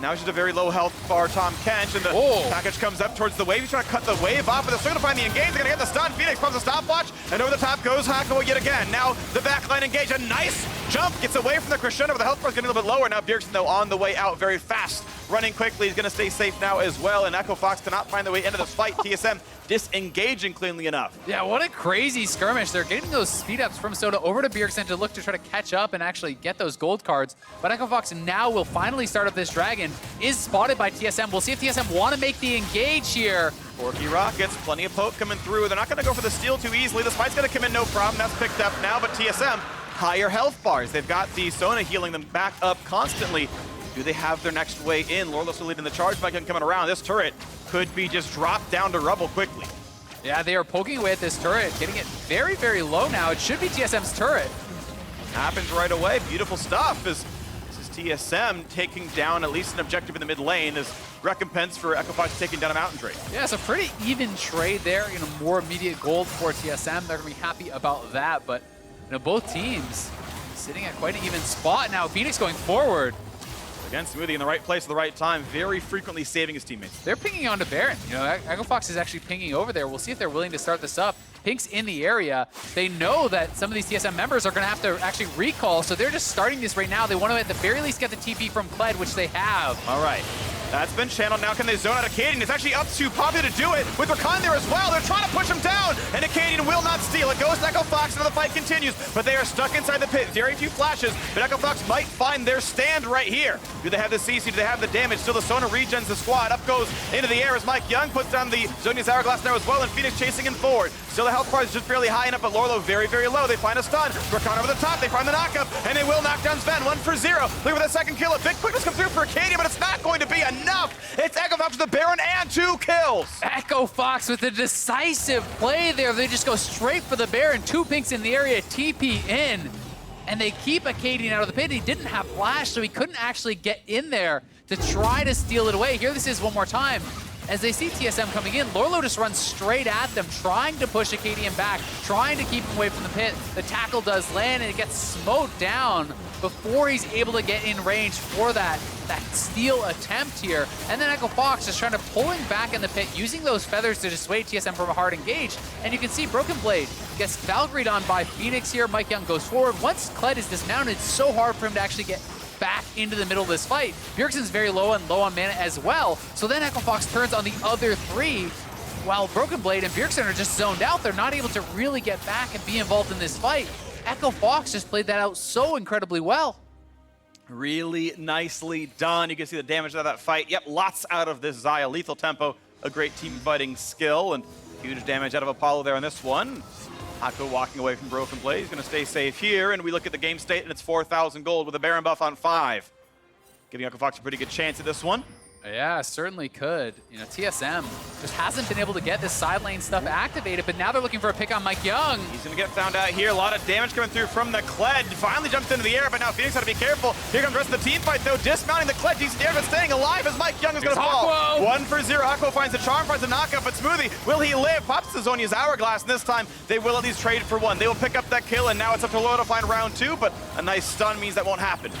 A: now she's a very low health bar Tahm Kench, and the package comes up towards the wave. He's trying to cut the wave off, but they're still going to find the engage. They're going to get the stun. Fenix pumps a stopwatch, and over the top goes Hakuho yet again. Now the backline engage, a nice jump, gets away from the crescendo, but the health bar is getting a little bit lower. Now Bjergsen, though, on the way out very fast, running quickly. He's going to stay safe now as well, and Echo Fox cannot find their way into this fight. TSM disengaging cleanly enough.
B: Yeah, what a crazy skirmish. They're getting those speed ups from Sona over to Bjergsen to look to try to catch up and actually get those gold cards. But Echo Fox now will finally start up this dragon, is spotted by TSM. We'll see if TSM want to make the engage here.
A: Corki Rockets, plenty of poke coming through. They're not going to go for the steal too easily. This fight's going to come in no problem. That's picked up now, but TSM, higher health bars. They've got the Sona healing them back up constantly. Do they have their next way in? Lourlo still leading the charge. MikeYeung coming around. This turret could be just dropped down to rubble quickly.
B: Yeah, they are poking away at this turret, getting it very, very low now. It should be TSM's turret.
A: Happens right away. Beautiful stuff. This is TSM taking down at least an objective in the mid lane as recompense for Echo Fox taking down a mountain trade.
B: Yeah, it's a pretty even trade there. You know, more immediate gold for TSM. They're going to be happy about that. But you know, both teams sitting at quite an even spot now. Fenix going forward.
A: Again, Smoothie in the right place at the right time, very frequently saving his teammates.
B: They're pinging onto Baron. You know, Echo Fox is actually pinging over there. We'll see if they're willing to start this up. Pink's in the area. They know that some of these TSM members are going to have to actually recall, so they're just starting this right now. They want to at the very least get the TP from Kled, which they have.
A: All right. That's been channeled. Now can they zone out Akaadian? It's actually up to Poppy to do it with Rakan there as well. They're trying to push him down, and Akaadian will not steal. It goes to Echo Fox, and the fight continues, but they are stuck inside the pit. Very few flashes, but Echo Fox might find their stand right here. Do they have the CC? Do they have the damage? Still the Sona regens the squad. Up goes into the air as MikeYeung puts down the Zonia's Hourglass now as well, and Fenix chasing him forward. Still the health bar is just barely high enough, but Lourlo very, very low. They find a stun. Rakan over the top. They find the knockup, and they will knock down Zven. 1 for 0. Look at that second kill. A big quickness comes through for Akaadian, but it's not going to be enough. It's Echo Fox with the Baron and 2 kills.
B: Echo Fox with a decisive play there. They just go straight for the Baron. 2 pinks in the area, TP in. And they keep Akaadian out of the pit. He didn't have flash, so he couldn't actually get in there to try to steal it away. Here this is one more time. As they see TSM coming in, Lourlo just runs straight at them, trying to push Akaadian back, trying to keep him away from the pit. The tackle does land, and it gets smote down before he's able to get in range for that steal attempt here. And then Echo Fox just trying to pull him back in the pit, using those feathers to dissuade TSM from a hard engage. And you can see Broken Blade gets Valkyried on by Fenix here. MikeYeung goes forward. Once Kled is dismounted, it's so hard for him to actually get back into the middle of this fight. Bjergsen's very low and low on mana as well. So then Echo Fox turns on the other 3, while Broken Blade and Bjergsen are just zoned out. They're not able to really get back and be involved in this fight. Echo Fox just played that out so incredibly well.
A: Really nicely done. You can see the damage of that fight. Yep, lots out of this Xayah. Lethal tempo, a great team fighting skill, and huge damage out of Apollo there on this one. Hakuho walking away from Broken Blade. He's going to stay safe here, and we look at the game state, and it's 4,000 gold with a Baron buff on 5. Giving Echo Fox a pretty good chance at this one.
B: Yeah, certainly could. You know, TSM just hasn't been able to get this side lane stuff activated, but now they're looking for a pick on MikeYeung.
A: He's going to get found out here. A lot of damage coming through from the Kled. Finally jumps into the air, but now Fenix had to be careful. Here comes the rest of the team fight, though. Dismounting the Kled. Decent air, but staying alive as MikeYeung is going to fall. 1 for 0. Hakuho finds the charm, finds the knockup, but Smoothie, will he live? Pops to Zonia's hourglass, and this time they will at least trade for 1. They will pick up that kill, and now it's up to Lourlo to find round 2, but a nice stun means that won't happen.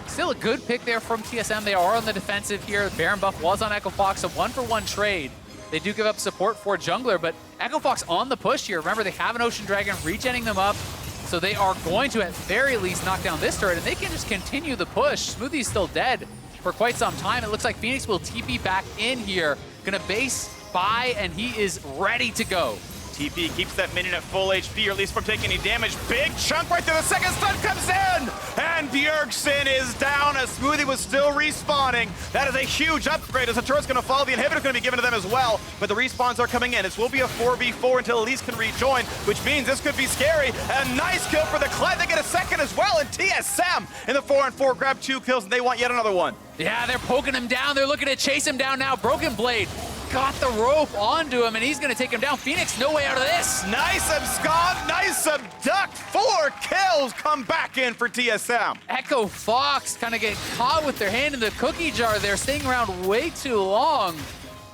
B: Still a good pick there from TSM. They are on the defensive here. Baron buff was on Echo Fox, a 1-for-1 trade. They do give up support for jungler, but Echo Fox on the push here. Remember, they have an Ocean Dragon regenning them up, so they are going to, at very least, knock down this turret, and they can just continue the push. Smoothie's still dead for quite some time. It looks like Fenix will TP back in here. Gonna base by, and he is ready to go.
A: TP keeps that minion at full HP, or at least from taking any damage. Big chunk right there. The second stun comes in, and Bjergsen is down as Smoothie was still respawning. That is a huge upgrade as the turret's going to fall. The inhibitor's going to be given to them as well, but the respawns are coming in. This will be a 4v4 until Elise can rejoin, which means this could be scary. A nice kill for the Kled. They get a second as well, and TSM in the 4-on-4 grab 2 kills, and they want yet another one.
B: Yeah, they're poking him down. They're looking to chase him down now. Broken Blade got the rope onto him, and he's going to take him down. Fenix, no way out of this.
A: Nice abscond, nice abduct. 4 kills come back in for TSM.
B: Echo Fox kind of get caught with their hand in the cookie jar there, staying around way too long.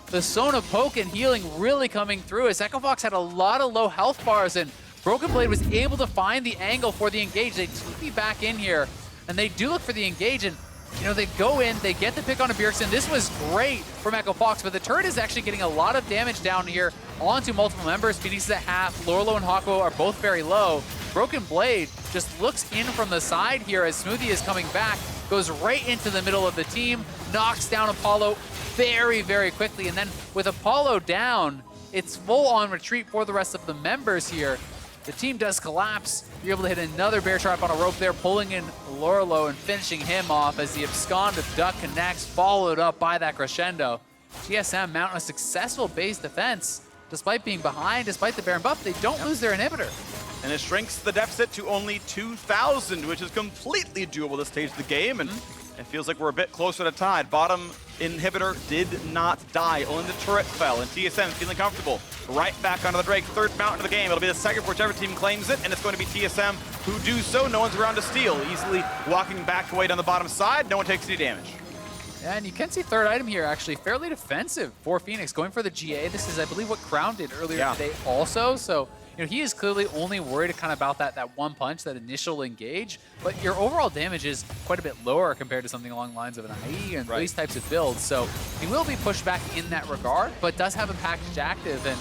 B: The Sona poke and healing really coming through as Echo Fox had a lot of low health bars, and Broken Blade was able to find the angle for the engage. They TP back in here, and they do look for the engage, and you know, they go in, they get the pick on a Bjergsen. This was great from Echo Fox, but the turret is actually getting a lot of damage down here onto multiple members. Fenix is at half, Lourlo and Hakuho are both very low. Broken Blade just looks in from the side here as Smoothie is coming back, goes right into the middle of the team, knocks down Apollo very, very quickly, and then with Apollo down, it's full-on retreat for the rest of the members here. The team does collapse. You're able to hit another bear trap on a rope there, pulling in Lourlo and finishing him off as the abscond of Duck connects, followed up by that crescendo. TSM mount a successful base defense. Despite being behind, despite the Baron buff, they don't lose their inhibitor.
A: And it shrinks the deficit to only 2,000, which is completely doable this stage of the game. And it feels like we're a bit closer to tied. Bottom inhibitor did not die. Only the turret fell, and TSM feeling comfortable. Right back onto the Drake, 3rd mountain of the game. It'll be the second for whichever team claims it, and it's going to be TSM who do so. No one's around to steal. Easily walking back away down the bottom side. No one takes any damage.
B: Yeah, and you can see 3rd item here actually fairly defensive for Fenix, going for the GA. This is, I believe, what Crown did earlier today also. So, you know, he is clearly only worried kind of about that one punch, that initial engage. But your overall damage is quite a bit lower compared to something along the lines of an IE and these types of builds. So he will be pushed back in that regard, but does have a package active and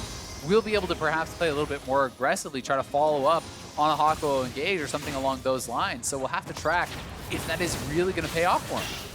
B: will be able to perhaps play a little bit more aggressively, try to follow up on a Hakuho engage or something along those lines. So we'll have to track if that is really going to pay off for him.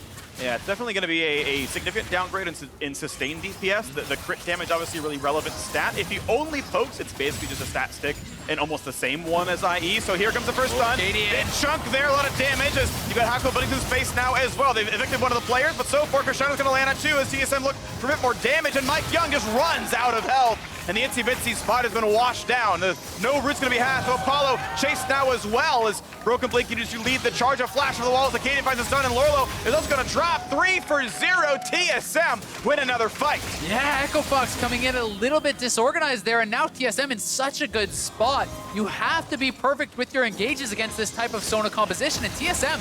A: Yeah, it's definitely going to be a significant downgrade in sustained DPS. The crit damage, obviously, a really relevant stat. If he only pokes, it's basically just a stat stick and almost the same one as IE. So here comes the first stun. Big chunk there, a lot of damage as you got Hakuho butting through space now as well. They've evicted one of the players, but so far, Crescendo's going to land on 2 as TSM look for a bit more damage, and MikeYeung just runs out of health. and the Itsy Bitsy spot has been washed down. No root's going to be had, so Apollo chased now as well as Broken Blade continues to lead the charge. A flash from the walls, Akaadian finds the stun, and Lourlo is also going to drop 3 for 0. TSM win another fight.
B: Yeah, Echo Fox coming in a little bit disorganized there, and now TSM in such a good spot. You have to be perfect with your engages against this type of Sona composition, and TSM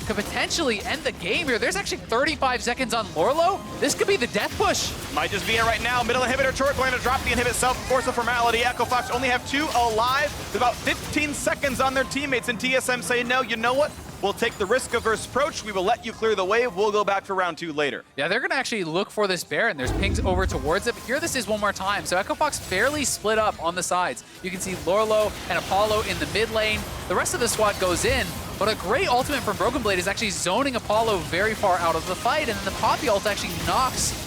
B: could potentially end the game here. There's actually 35 seconds on Lourlo. This could be the death push.
A: Might just be it right now. Middle inhibitor turret going to drop the inhibit itself, force a formality. Echo Fox only have 2 alive with about 15 seconds on their teammates, and TSM say, no, you know what? We'll take the risk-averse approach. We will let you clear the wave. We'll go back for round 2 later.
B: Yeah, they're going to actually look for this Baron. There's pings over towards it, but here this is one more time. So Echo Fox fairly split up on the sides. You can see Lourlo and Apollo in the mid lane. The rest of the squad goes in, but a great ultimate from Broken Blade is actually zoning Apollo very far out of the fight, and then the Poppy ult actually knocks,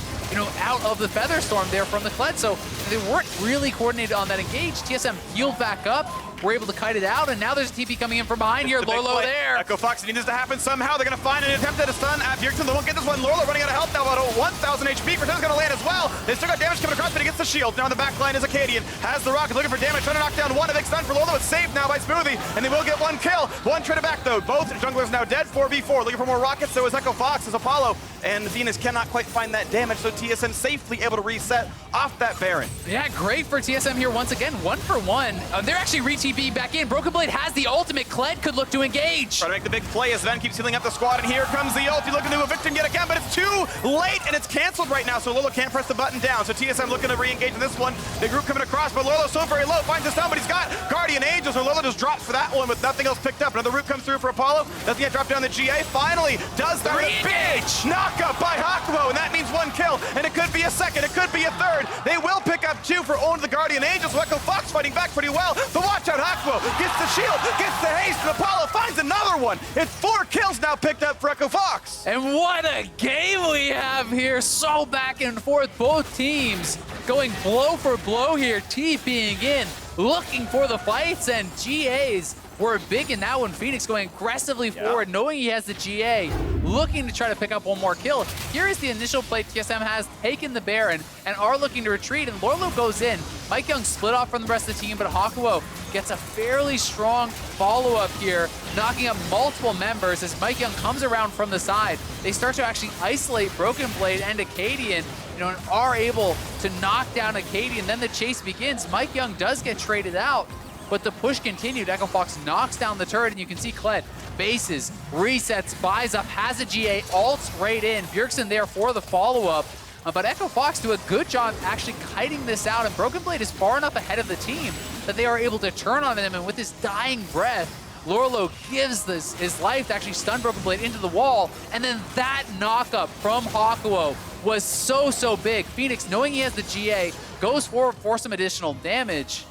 B: out of the Feather Storm there from the Kled. So they weren't really coordinated on that engage. TSM healed back up. We're able to kite it out, and now there's a TP coming in from behind here. Lourlo there.
A: Echo Fox needs this to happen somehow. They're going to find an attempt at a stun at Bjergsen. They won't get this one. Lourlo running out of health now, about 1,000 HP. Fortun's going to land as well. They still got damage coming across, but he gets the shield. Now in the back line is Akaadian. Has the rocket, looking for damage, trying to knock down one. A big stun for Lourlo. It's saved now by Smoothie, and they will get 1 kill. 1 trade back, though. Both junglers now dead. 4v4. Looking for more rockets. So is Echo Fox, as Apollo and Venus cannot quite find that damage, so TSM safely able to reset off that Baron.
B: Yeah, great for TSM here once again. 1 for 1. They're actually re-TP back in. Broken Blade has the ultimate. Kled could look to engage.
A: Try to make the big play as Zven keeps healing up the squad, and here comes the ult. He's looking to evict him yet again, but it's too late, and it's canceled right now, so Lourlo can't press the button down. So TSM looking to re-engage in this one. The group coming across, but Lourlo so very low, finds the stun, but he's got Guardian Angels, so Lourlo just drops for that one with nothing else picked up. Another root comes through for Apollo. Doesn't yet drop down the GA. Finally does the big knockup by Hakuho, and that means 1 kill, and it could be a second, it could be a third. They will pick up 2 for own the Guardian Angels. Echo Fox fighting back pretty well, but watch out, Hakuho gets the shield, gets the haste, and Apollo finds another one. It's 4 kills now picked up for Echo Fox.
B: And what a game we have here. So back and forth, both teams going blow for blow here, TPing in, looking for the fights, and GAs were big in that one. Fenix going aggressively forward, knowing he has the GA, looking to try to pick up 1 more kill. Here is the initial play. TSM has taken the Baron and are looking to retreat, and Lourlo goes in. MikeYeung split off from the rest of the team, but Hakuho gets a fairly strong follow-up here, knocking up multiple members as MikeYeung comes around from the side. They start to actually isolate Broken Blade and Akaadian, and are able to knock down Akaadian. Then the chase begins. MikeYeung does get traded out, but the push continued. Echo Fox knocks down the turret, and you can see Kled bases, resets, buys up, has a GA, ults right in. Bjergsen there for the follow-up. But Echo Fox do a good job actually kiting this out, and Broken Blade is far enough ahead of the team that they are able to turn on him, and with his dying breath, Lourlo gives his life to actually stun Broken Blade into the wall, and then that knockup from Hakuho was so big. Fenix, knowing he has the GA, goes forward for some additional damage,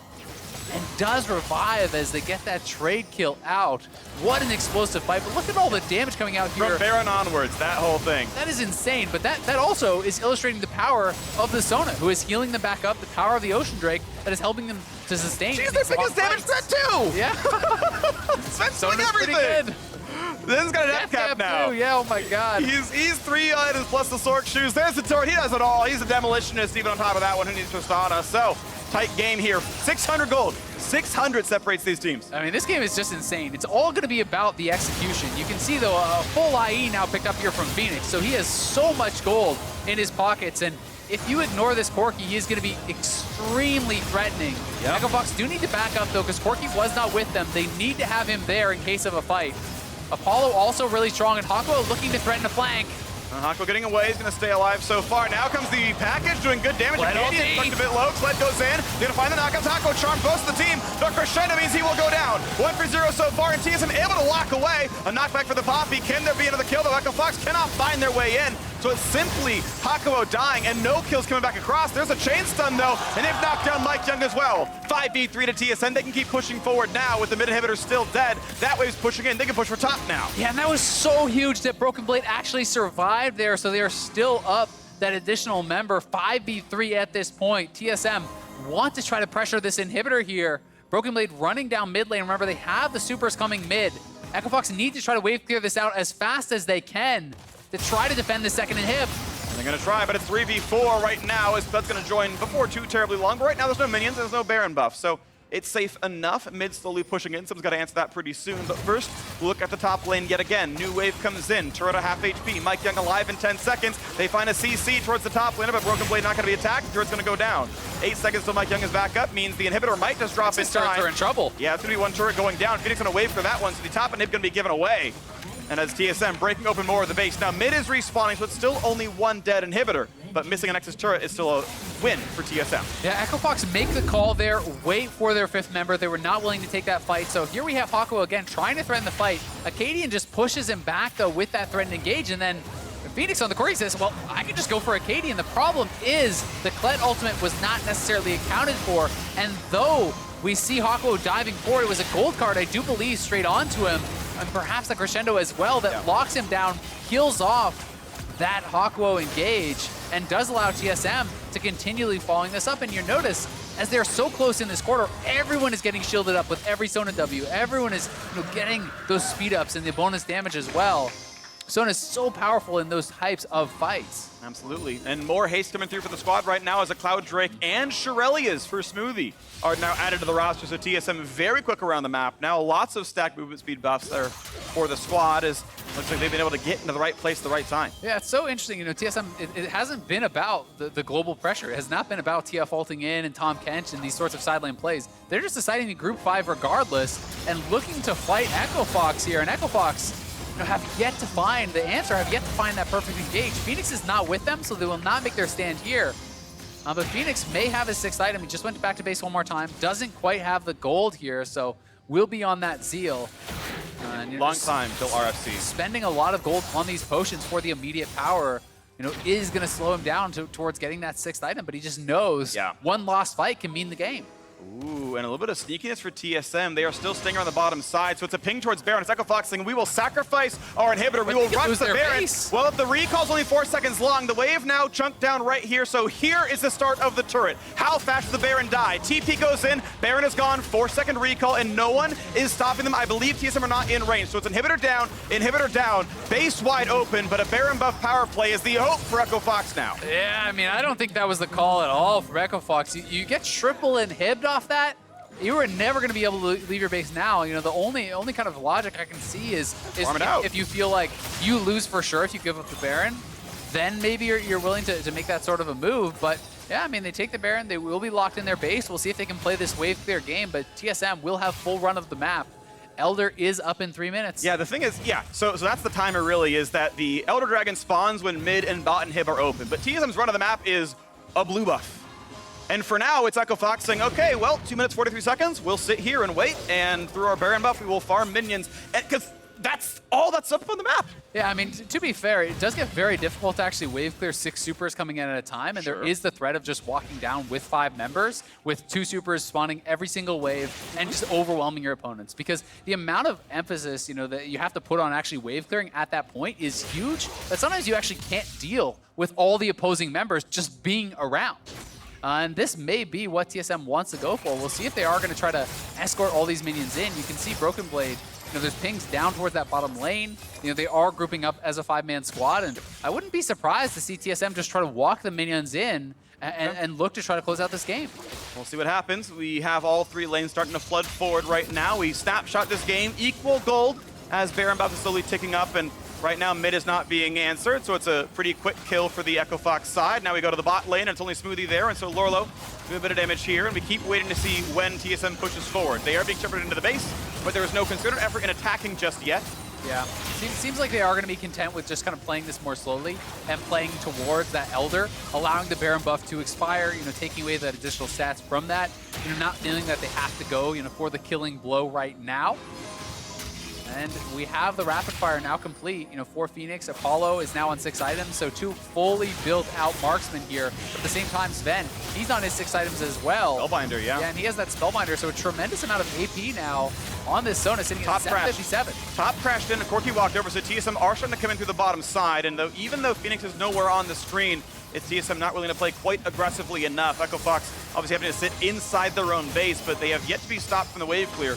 B: and does revive as they get that trade kill out. What an explosive fight, but look at all the damage coming out here.
A: From Baron onwards, that whole thing.
B: That is insane, but that also is illustrating the power of the Sona, who is healing them back up, the power of the Ocean Drake that is helping them to sustain.
A: She's their biggest damage threat too!
B: Yeah.
A: Zven's doing
B: Sona's pretty
A: everything!
B: good.
A: Zen's got a death cap now.
B: Too. Yeah, oh my god.
A: He's 3 items plus the Sork shoes. There's the turret, he does it all. He's a demolitionist even on top of that one, who needs Tristana. So, tight game here. 600 gold. 600 separates these teams.
B: I mean, this game is just insane. It's all going to be about the execution. You can see, though, a full IE now picked up here from Fenix, so he has so much gold in his pockets, and if you ignore this Corki, he is going to be extremely threatening.
A: Yep.
B: Echo Fox do need to back up, though, because Corki was not with them. They need to have him there in case of a fight. Apollo also really strong, and Hakuho looking to threaten a flank.
A: Hakuho getting away, he's going to stay alive so far. Now comes the package, doing good damage. Akaadian tucked a bit low, Kled goes in. They're going to find the knockouts. Hakuho charmed both of the team. The crescendo means he will go down. 1 for 0 so far, and TSM able to walk away. A knockback for the Poppy. Can there be another kill, though? Echo Fox cannot find their way in. So it's simply Hakuho dying and no kills coming back across. There's a chain stun, though, and they've knocked down MikeYeung as well. 5v3 to TSM. They can keep pushing forward now with the mid inhibitor still dead. That wave's pushing in. They can push for top now.
B: Yeah, and that was so huge that Broken Blade actually survived there, so they are still up that additional member. 5v3 at this point. TSM want to try to pressure this inhibitor here. Broken Blade running down mid lane. Remember, they have the supers coming mid. Echo Fox need to try to wave clear this out as fast as they can to try to defend the second inhib.
A: And they're going to try, but it's 3v4 right now, as Kled's going to join before too terribly long. But right now, there's no minions, there's no Baron buff, so it's safe enough. Mid slowly pushing in. Someone's got to answer that pretty soon. But first, look at the top lane yet again. New wave comes in. Turret at half HP. MikeYeung alive in 10 seconds. They find a CC towards the top lane, but Broken Blade not going to be attacked. Turret's going to go down. 8 seconds till MikeYeung is back up. Means the inhibitor might just drop in time.
B: They're in trouble.
A: Yeah, it's going to be one turret going down. Fenix going to wave for that one, so the top inhib going to be given away. And as TSM breaking open more of the base. Now mid is respawning, so it's still only one dead inhibitor. But missing a Nexus turret is still a win for TSM.
B: Yeah, Echo Fox make the call there, wait for their 5th member. They were not willing to take that fight. So here we have Hakuho again trying to threaten the fight. Akaadian just pushes him back though with that threatened engage, and then Fenix on the Corki says, well, I can just go for Akaadian. The problem is the Kled ultimate was not necessarily accounted for, and though we see Hakuho diving forward, it was a gold card, I do believe, straight onto him, and perhaps the crescendo as well that locks him down, heals off that Hakuho engage, and does allow TSM to continually following this up. And you notice, as they're so close in this quarter, everyone is getting shielded up with every Sona W. Everyone is getting those speed ups and the bonus damage as well. Sona is so powerful in those types of fights.
A: Absolutely. And more haste coming through for the squad right now as a Cloud Drake and Shirelias for Smoothie are now added to the roster. So TSM very quick around the map. Now lots of stack movement speed buffs there for the squad, as looks like they've been able to get into the right place at the right time.
B: Yeah, it's so interesting. TSM, it hasn't been about the global pressure. It has not been about TF ulting in and Tahm Kench and these sorts of sideline plays. They're just deciding to group 5 regardless and looking to fight Echo Fox here. And Echo Fox have yet to find the answer, have yet to find that perfect engage. Fenix is not with them, so they will not make their stand here. But Fenix may have his 6th item. He just went back to base one more time. Doesn't quite have the gold here, so we'll be on that Zeal.
A: Long time till RFC.
B: Spending a lot of gold on these potions for the immediate power, is going to slow him down towards getting that 6th item, but he just knows one lost fight can mean the game.
A: Ooh, and a little bit of sneakiness for TSM. They are still staying on the bottom side, so it's a ping towards Baron. It's Echo Fox saying, we will sacrifice our inhibitor. We will rush the Baron.
B: Base.
A: Well, if the recall's only 4 seconds long, the wave now chunked down right here, so here is the start of the turret. How fast does the Baron die? TP goes in, Baron is gone, 4-second recall, and no one is stopping them. I believe TSM are not in range, so it's inhibitor down, base wide open, but a Baron buff power play is the hope for Echo Fox now.
B: Yeah, I mean, I don't think that was the call at all for Echo Fox. You get triple inhibbed off that, you are never going to be able to leave your base now. The only kind of logic I can see is if you feel like you lose for sure if you give up the Baron, then maybe you're willing to make that sort of a move. But yeah, I mean, they take the Baron, they will be locked in their base. We'll see if they can play this wave clear game, but TSM will have full run of the map. Elder is up in 3 minutes.
A: Yeah, the thing is, so that's the timer really, is that the Elder Dragon spawns when mid and bot and hib are open, but TSM's run of the map is a blue buff. And for now, it's Echo Fox saying, okay, well, 2 minutes, 43 seconds. We'll sit here and wait, and through our Baron buff, we will farm minions. Because that's all that's up on the map.
B: Yeah, I mean, to be fair, it does get very difficult to actually wave clear 6 supers coming in at a time, and there is the threat of just walking down with 5 members, with 2 supers spawning every single wave, and just overwhelming your opponents. Because the amount of emphasis, that you have to put on actually wave clearing at that point is huge, that sometimes you actually can't deal with all the opposing members just being around. And this may be what TSM wants to go for. We'll see if they are going to try to escort all these minions in. You can see Broken Blade, there's pings down towards that bottom lane. They are grouping up as a 5-man squad, and I wouldn't be surprised to see TSM just try to walk the minions in and look to try to close out this game.
A: We'll see what happens. We have all 3 lanes starting to flood forward right now. We snapshot this game, equal gold, as Baron buff is slowly ticking up, and right now, mid is not being answered, so it's a pretty quick kill for the Echo Fox side. Now we go to the bot lane, and it's only Smoothie there, and so Lourlo doing a bit of damage here, and we keep waiting to see when TSM pushes forward. They are being shepherded into the base, but there is no concerted effort in attacking just yet.
B: Yeah, seems like they are going to be content with just kind of playing this more slowly and playing towards that Elder, allowing the Baron buff to expire, taking away that additional stats from that, not feeling that they have to go, for the killing blow right now. And we have the rapid fire now complete. For Fenix, Apollo is now on 6 items, so 2 fully built out marksmen here. But at the same time, Zven, he's on his 6 items as well.
A: Spellbinder, yeah.
B: Yeah, and he has that Spellbinder, so a tremendous amount of AP now on this Sona, sitting at 757.
A: Top crashed in, and Corki walked over, so TSM are starting to come in through the bottom side. And even though Fenix is nowhere on the screen, it's TSM not willing to play quite aggressively enough. Echo Fox obviously having to sit inside their own base, but they have yet to be stopped from the wave clear.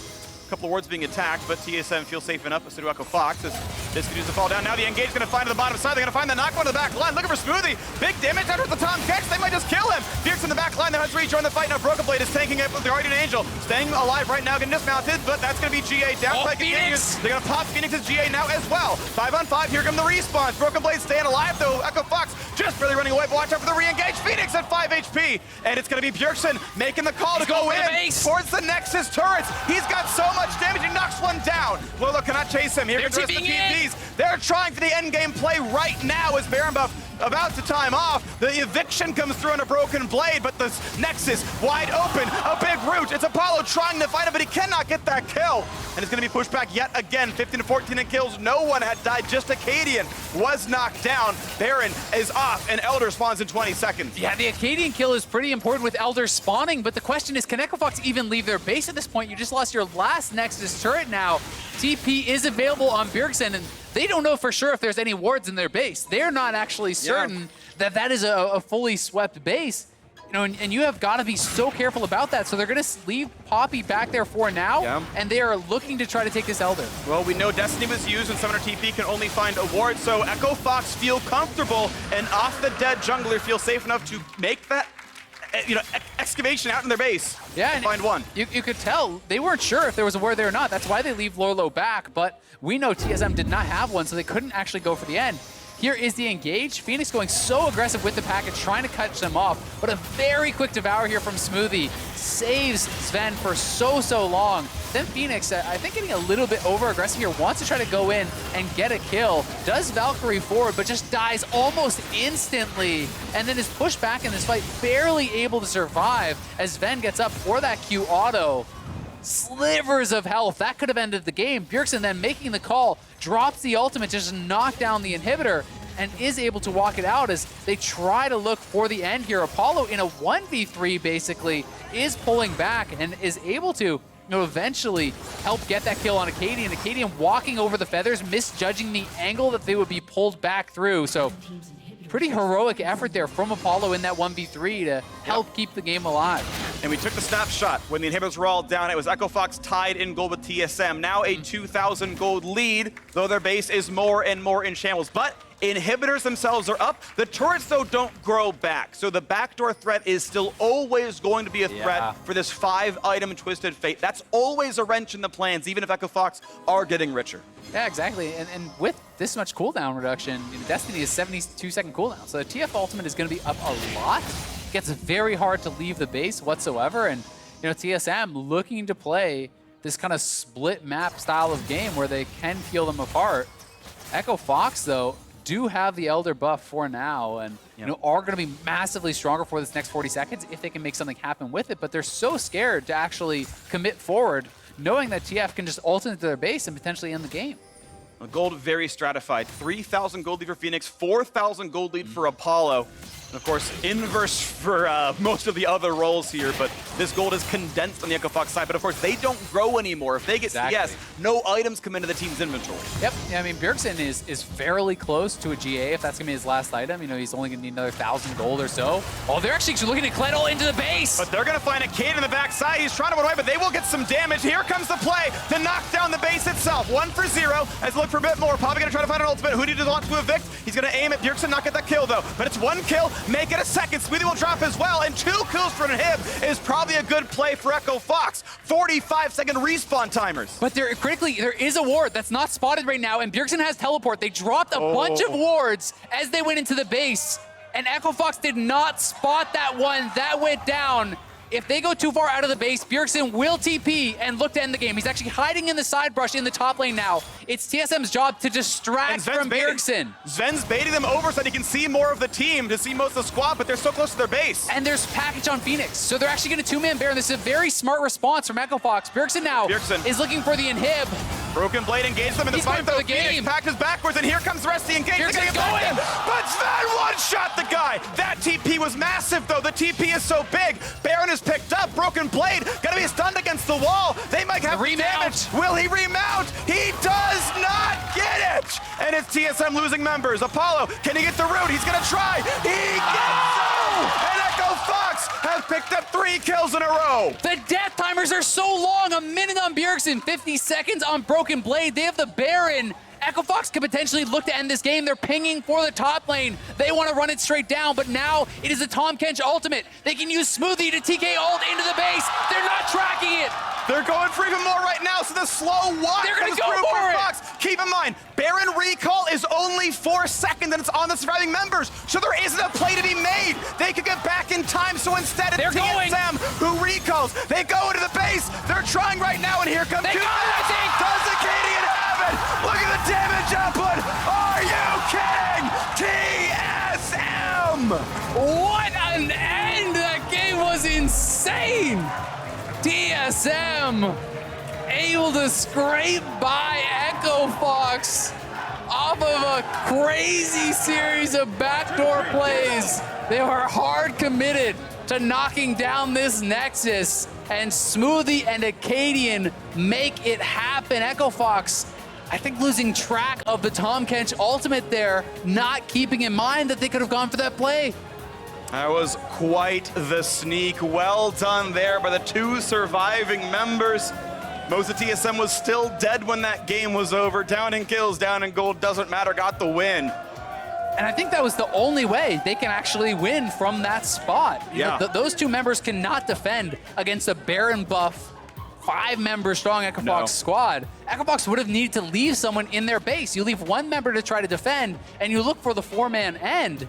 A: couple of wards being attacked, but TSM feels safe enough. So do Echo Fox. As this continues to fall down. Now the engage going to find to the bottom side. They're going to find the knockdown to the back line. Looking for Smoothie. Big damage out with the Tahm Kench. They might just kill him. Bjergsen in the back line. That has rejoined the fight. Now Broken Blade is tanking it with the Guardian Angel. Staying alive right now, getting dismounted, but that's going to be GA. Downplay continues. They're going to pop Fenix's GA now as well. 5 on 5. Here come the respawns. Broken Blade staying alive though. Echo Fox just barely running away. But watch out for the re-engage. Fenix at 5 HP. And it's going to be Bjergsen making the call to go in towards the Nexus turrets. He's got so much damage. He knocks one down. Lourlo cannot chase him. Here comes the rest of the TPs. They're trying for the end game play right now as Baron Buff about to time off. The eviction comes through on a Broken Blade, but the Nexus wide open. A big root. It's Apollo trying to find it, but he cannot get that kill. And it's going to be pushed back yet again. 15-14 in kills. No one had died. Just Akaadian was knocked down. Baron is off, and Elder spawns in 20 seconds.
B: Yeah, the Akaadian kill is pretty important with Elder spawning, but the question is, can Echo Fox even leave their base at this point? You just lost your last Nexus turret now. TP is available on Bjergsen, and they don't know for sure if there's any wards in their base. They're not actually certain that that is a fully swept base. You know, and you have got to be so careful about that. So they're going to leave Poppy back there for now, and they are looking to try to take this Elder.
A: Well, we know Destiny was used, and Summoner TP can only find a ward, so Echo Fox feel comfortable, and off the dead jungler feel safe enough to make that excavation out in their base.
B: Yeah, and
A: find one.
B: You could tell they weren't sure if there was a ward there or not. That's why they leave Lourlo back, but we know TSM did not have one, so they couldn't actually go for the end. Here is the engage. Fenix going so aggressive with the package, trying to catch them off, but a very quick devour here from Smoothie saves Zven for so long. Then Fenix, I think getting a little bit over-aggressive here, wants to try to go in and get a kill. Does Valkyrie forward, but just dies almost instantly, and then is pushed back in this fight, barely able to survive as Zven gets up for that Q auto. Slivers of health. That could have ended the game. Bjergsen then making the call, drops the ultimate, just knock down the inhibitor, and is able to walk it out as they try to look for the end here. Apollo in a 1v3 basically is pulling back and is able to eventually help get that kill on Akaadian. Akaadian walking over the feathers, misjudging the angle that they would be pulled back through. So pretty heroic effort there from Apollo in that 1v3 to help keep the game alive.
A: And we took the snapshot when the inhibitors were all down. It was Echo Fox tied in gold with TSM. Now a 2,000 gold lead, though their base is more and more in shambles. But inhibitors themselves are up. The turrets, though, don't grow back. So the backdoor threat is still always going to be a threat for this 5-item Twisted Fate. That's always a wrench in the plans, even if Echo Fox are getting richer.
B: Yeah, exactly. And with this much cooldown reduction, Destiny is 72-second cooldown. So the TF ultimate is going to be up a lot. It gets very hard to leave the base whatsoever. And TSM looking to play this kind of split map style of game where they can peel them apart. Echo Fox, though, do have the Elder buff for now, and are going to be massively stronger for this next 40 seconds if they can make something happen with it. But they're so scared to actually commit forward, knowing that TF can just ult into their base and potentially end the game.
A: Gold very stratified. 3,000 gold lead for Fenix, 4,000 gold lead for Apollo. And of course, inverse for most of the other roles here, but this gold is condensed on the Echo Fox side. But of course, they don't grow anymore. If they get CS, no items come into the team's inventory.
B: Yep, I mean, Bjergsen is fairly close to a GA if that's going to be his last item. He's only going to need another 1,000 gold or so. Oh, they're actually looking at Kled all into the base.
A: But they're going to find a Kane in the backside. He's trying to run away, but they will get some damage. Here comes the play to knock down the base itself. 1 for 0 as they look for a bit more. Probably going to try to find an ultimate. Who do you want to evict? He's going to aim at Bjergsen, not get that kill, though. But it's 1 kill. Make it a second. Smoothie will drop as well, and 2 kills for an inhib is probably a good play for Echo Fox. 45-second respawn timers.
B: But there is a ward that's not spotted right now, and Bjergsen has teleport. They dropped a bunch of wards as they went into the base, and Echo Fox did not spot that one. That went down. If they go too far out of the base, Bjergsen will TP and look to end the game. He's actually hiding in the side brush in the top lane now. It's TSM's job to distract from Bjergsen.
A: Zven's baiting them over so that he can see more of the team, to see most of the squad, but they're so close to their base.
B: And there's package on Fenix, so they're actually going to 2-man Baron. This is a very smart response from Echo Fox. Bjergsen now is looking for the inhib.
A: Broken Blade engaged them in the fight, though. Fenix packed backwards, and here comes the rest of the engage. They're gonna get in, but Zven one-shot the guy. That TP was massive, though. The TP is so big. Baron is picked up. Broken Blade gonna be stunned against the wall. They might have damage. Will he remount? He does not get it. And it's TSM losing members. Apollo, can he get the root? He's gonna try. He gets through. And Echo Fox have picked up 3 kills in a row.
B: The death timers are so long. A minute on Bjergsen, 50 seconds on Broken Blade. They have the Baron. Echo Fox could potentially look to end this game. They're pinging for the top lane. They want to run it straight down, but now it is a Tahm Kench ultimate. They can use Smoothie to TK ult into the base. They're not tracking it.
A: They're going for even more right now, so the slow walk
B: They're gonna
A: comes
B: go
A: through
B: for it.
A: Fox. Keep in mind, Baron recall is only 4 seconds and it's on the surviving members, so there isn't a play to be made. They could get back in time, so instead it's TSM who recalls. They go into the base. They're trying right now, and here comes
B: They got it, I think.
A: Does Akaadian have it? Look at the damage output. Are you kidding? TSM!
B: What an end! That game was insane! TSM able to scrape by Echo Fox off of a crazy series of backdoor plays. They were hard committed to knocking down this Nexus, and Smoothie and Akaadian make it happen. Echo Fox, I think, losing track of the Tahm Kench ultimate there, not keeping in mind that they could have gone for that play.
A: That was quite the sneak. Well done there by the 2 surviving members. Most of TSM was still dead when that game was over. Down in kills, down in gold, doesn't matter, got the win.
B: And I think that was the only way they can actually win from that spot. You know, those 2 members cannot defend against a Baron buff, 5-member strong Echo Fox squad. Echo Fox would have needed to leave someone in their base. You leave 1 member to try to defend, and you look for the 4-man end.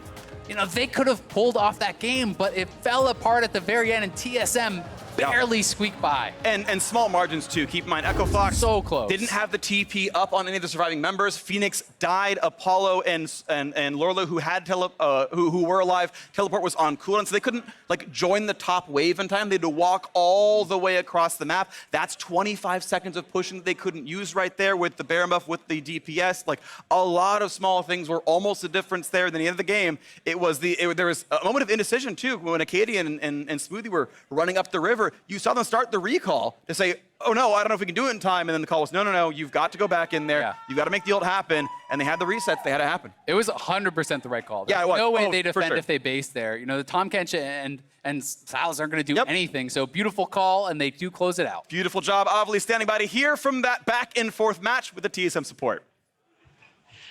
B: You know, they could have pulled off that game, but it fell apart at the very end, and TSM barely squeaked by.
A: And small margins too. Keep in mind, Echo Fox
B: so close.
A: Didn't have the TP up on any of the surviving members. Fenix died. Apollo and Lourlo, who had who were alive, teleport was on cooldown, so they couldn't like join the top wave in time. They had to walk all the way across the map. That's 25 seconds of pushing that they couldn't use right there with the Baron buff, with the DPS. Like a lot of small things were almost the difference there. Then at the end of the game, there was a moment of indecision too when Akaadian and Smoothie were running up the river. You saw them start the recall to say, oh no, I don't know if we can do it in time. And then the call was, no, you've got to go back in there. You've got to make the ult happen. And they had the resets, they had to happen.
B: It was 100% the right call.
A: Yeah, it was.
B: No way they defend if they base there. You know, the Tahm Kench and Sylas aren't going to do anything. So beautiful call, and they do close it out.
A: Beautiful job, Avli, standing by to hear from that back and forth match with the TSM support.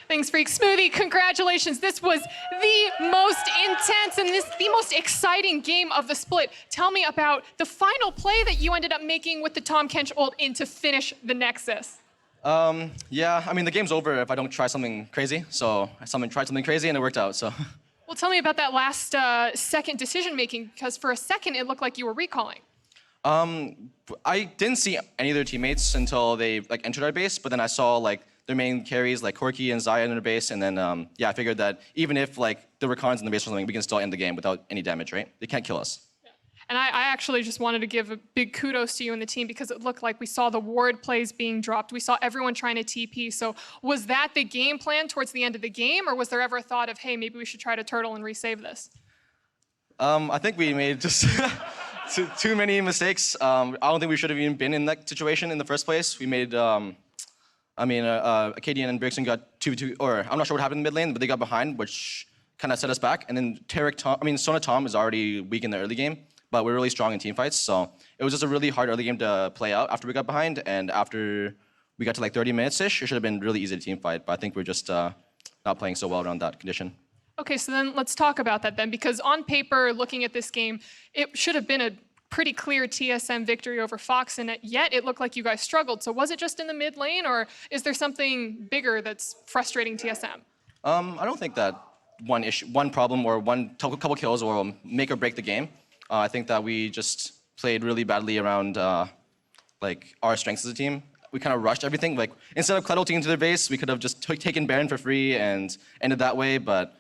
C: Thanks, Freak. Smoothie, congratulations. This was the most intense and the most exciting game of the split. Tell me about the final play that you ended up making with the Tahm Kench ult in to finish the Nexus.
D: Yeah, I mean, the game's over if I don't try something crazy. So I tried something crazy and it worked out, so.
C: Well, tell me about that last second decision-making, because for a second it looked like you were recalling.
D: I didn't see any of their teammates until they entered our base, but then I saw their main carries like Corki and Xayah in their base, and then I figured that even if the Rakan's in the base or something, we can still end the game without any damage, right? They can't kill us.
C: And I actually just wanted to give a big kudos to you and the team, because it looked like we saw the ward plays being dropped. We saw everyone trying to TP. So was that the game plan towards the end of the game, or was there ever a thought of, hey, maybe we should try to turtle and resave this?
D: I think we made just too many mistakes. I don't think we should have even been in that situation in the first place. We made, Akaadian and Bjergsen got 2v2, or I'm not sure what happened in mid lane, but they got behind, which kind of set us back. And then Sona Tahm is already weak in the early game, but we're really strong in team fights. So it was just a really hard early game to play out after we got behind. And after we got to 30 minutes-ish, it should have been really easy to team fight. But I think we're just not playing so well around that condition.
C: Okay, so then let's talk about that then, because on paper, looking at this game, it should have been a pretty clear TSM victory over Fox, and yet it looked like you guys struggled. So was it just in the mid lane, or is there something bigger that's frustrating TSM?
D: I don't think that one problem or one couple kills will make or break the game. I think that we just played really badly around our strengths as a team. We kind of rushed everything. Instead of Kled ulting into their base, we could have just taken Baron for free and ended that way, but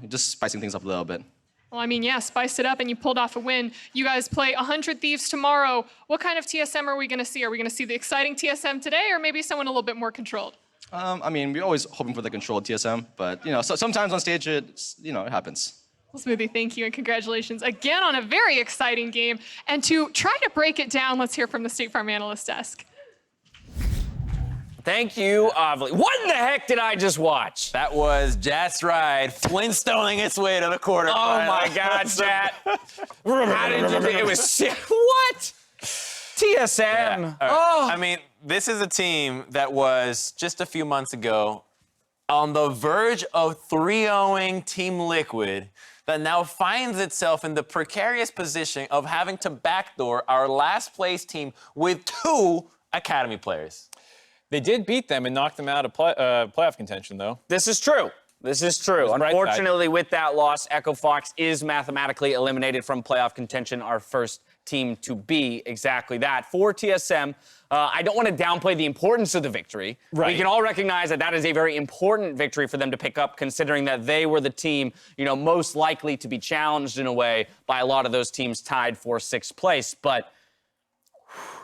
D: just spicing things up a little bit.
C: Well, I mean, yeah, spiced it up and you pulled off a win. You guys play 100 Thieves tomorrow. What kind of TSM are we going to see? Are we going to see the exciting TSM today, or maybe someone a little bit more controlled?
D: We're always hoping for the controlled TSM, but sometimes on stage it happens.
C: Well, Smoothie, thank you and congratulations again on a very exciting game. And to try to break it down, let's hear from the State Farm Analyst Desk.
E: Thank you, Ovely. What in the heck did I just watch?
F: That was Jat's ride, Flintstoning its way to the quarterfinals.
E: Oh my God, Jat. How did you think it was what? TSM.
F: Yeah.
E: Oh.
F: I mean, this is a team that was just a few months ago on the verge of 3-0ing Team Liquid that now finds itself in the precarious position of having to backdoor our last place team with 2 Academy players.
G: They did beat them and knock them out of playoff contention, though.
E: This is true. This is true. Unfortunately, with that loss, Echo Fox is mathematically eliminated from playoff contention, our first team to be exactly that. For TSM, I don't want to downplay the importance of the victory.
G: Right.
E: We can all recognize that that is a very important victory for them to pick up, considering that they were the team, most likely to be challenged in a way by a lot of those teams tied for 6th place. But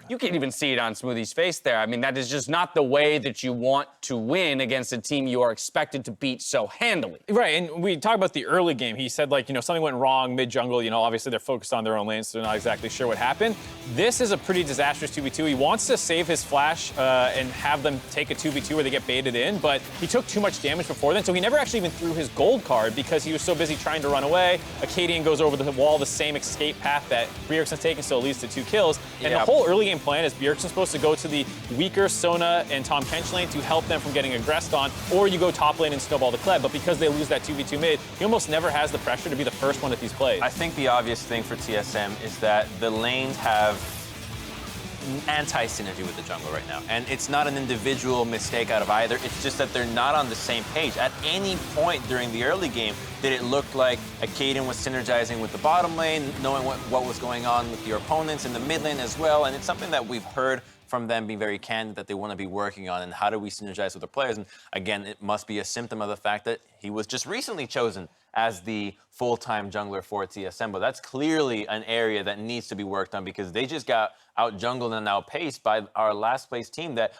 E: you can even see it on Smoothie's face there. I mean, that is just not the way that you want to win against a team you are expected to beat so handily.
G: Right, and we talk about the early game. He said, something went wrong mid-jungle. Obviously they're focused on their own lanes, so they're not exactly sure what happened. This is a pretty disastrous 2v2. He wants to save his flash and have them take a 2v2 where they get baited in, but he took too much damage before then, so he never actually even threw his gold card because he was so busy trying to run away. Akaadian goes over the wall, the same escape path that Bjergsen's taking, so it leads to 2 kills. And the whole early game plan is Bjergsen's supposed to go to the weaker Sona and Tahm Kench lane to help them from getting aggressed on, or you go top lane and snowball the Kled, but because they lose that 2v2 mid, he almost never has the pressure to be the first one at these plays.
F: I think the obvious thing for TSM is that the lanes have anti-synergy with the jungle right now. And it's not an individual mistake out of either. It's just that they're not on the same page. At any point during the early game, did it look like Akaadian was synergizing with the bottom lane, knowing what was going on with your opponents in the mid lane as well? And it's something that we've heard from them being very candid that they want to be working on, and how do we synergize with the players? And again, it must be a symptom of the fact that he was just recently chosen as the full-time jungler for TSM, but that's clearly an area that needs to be worked on because they just got out-jungled and outpaced by our last place team that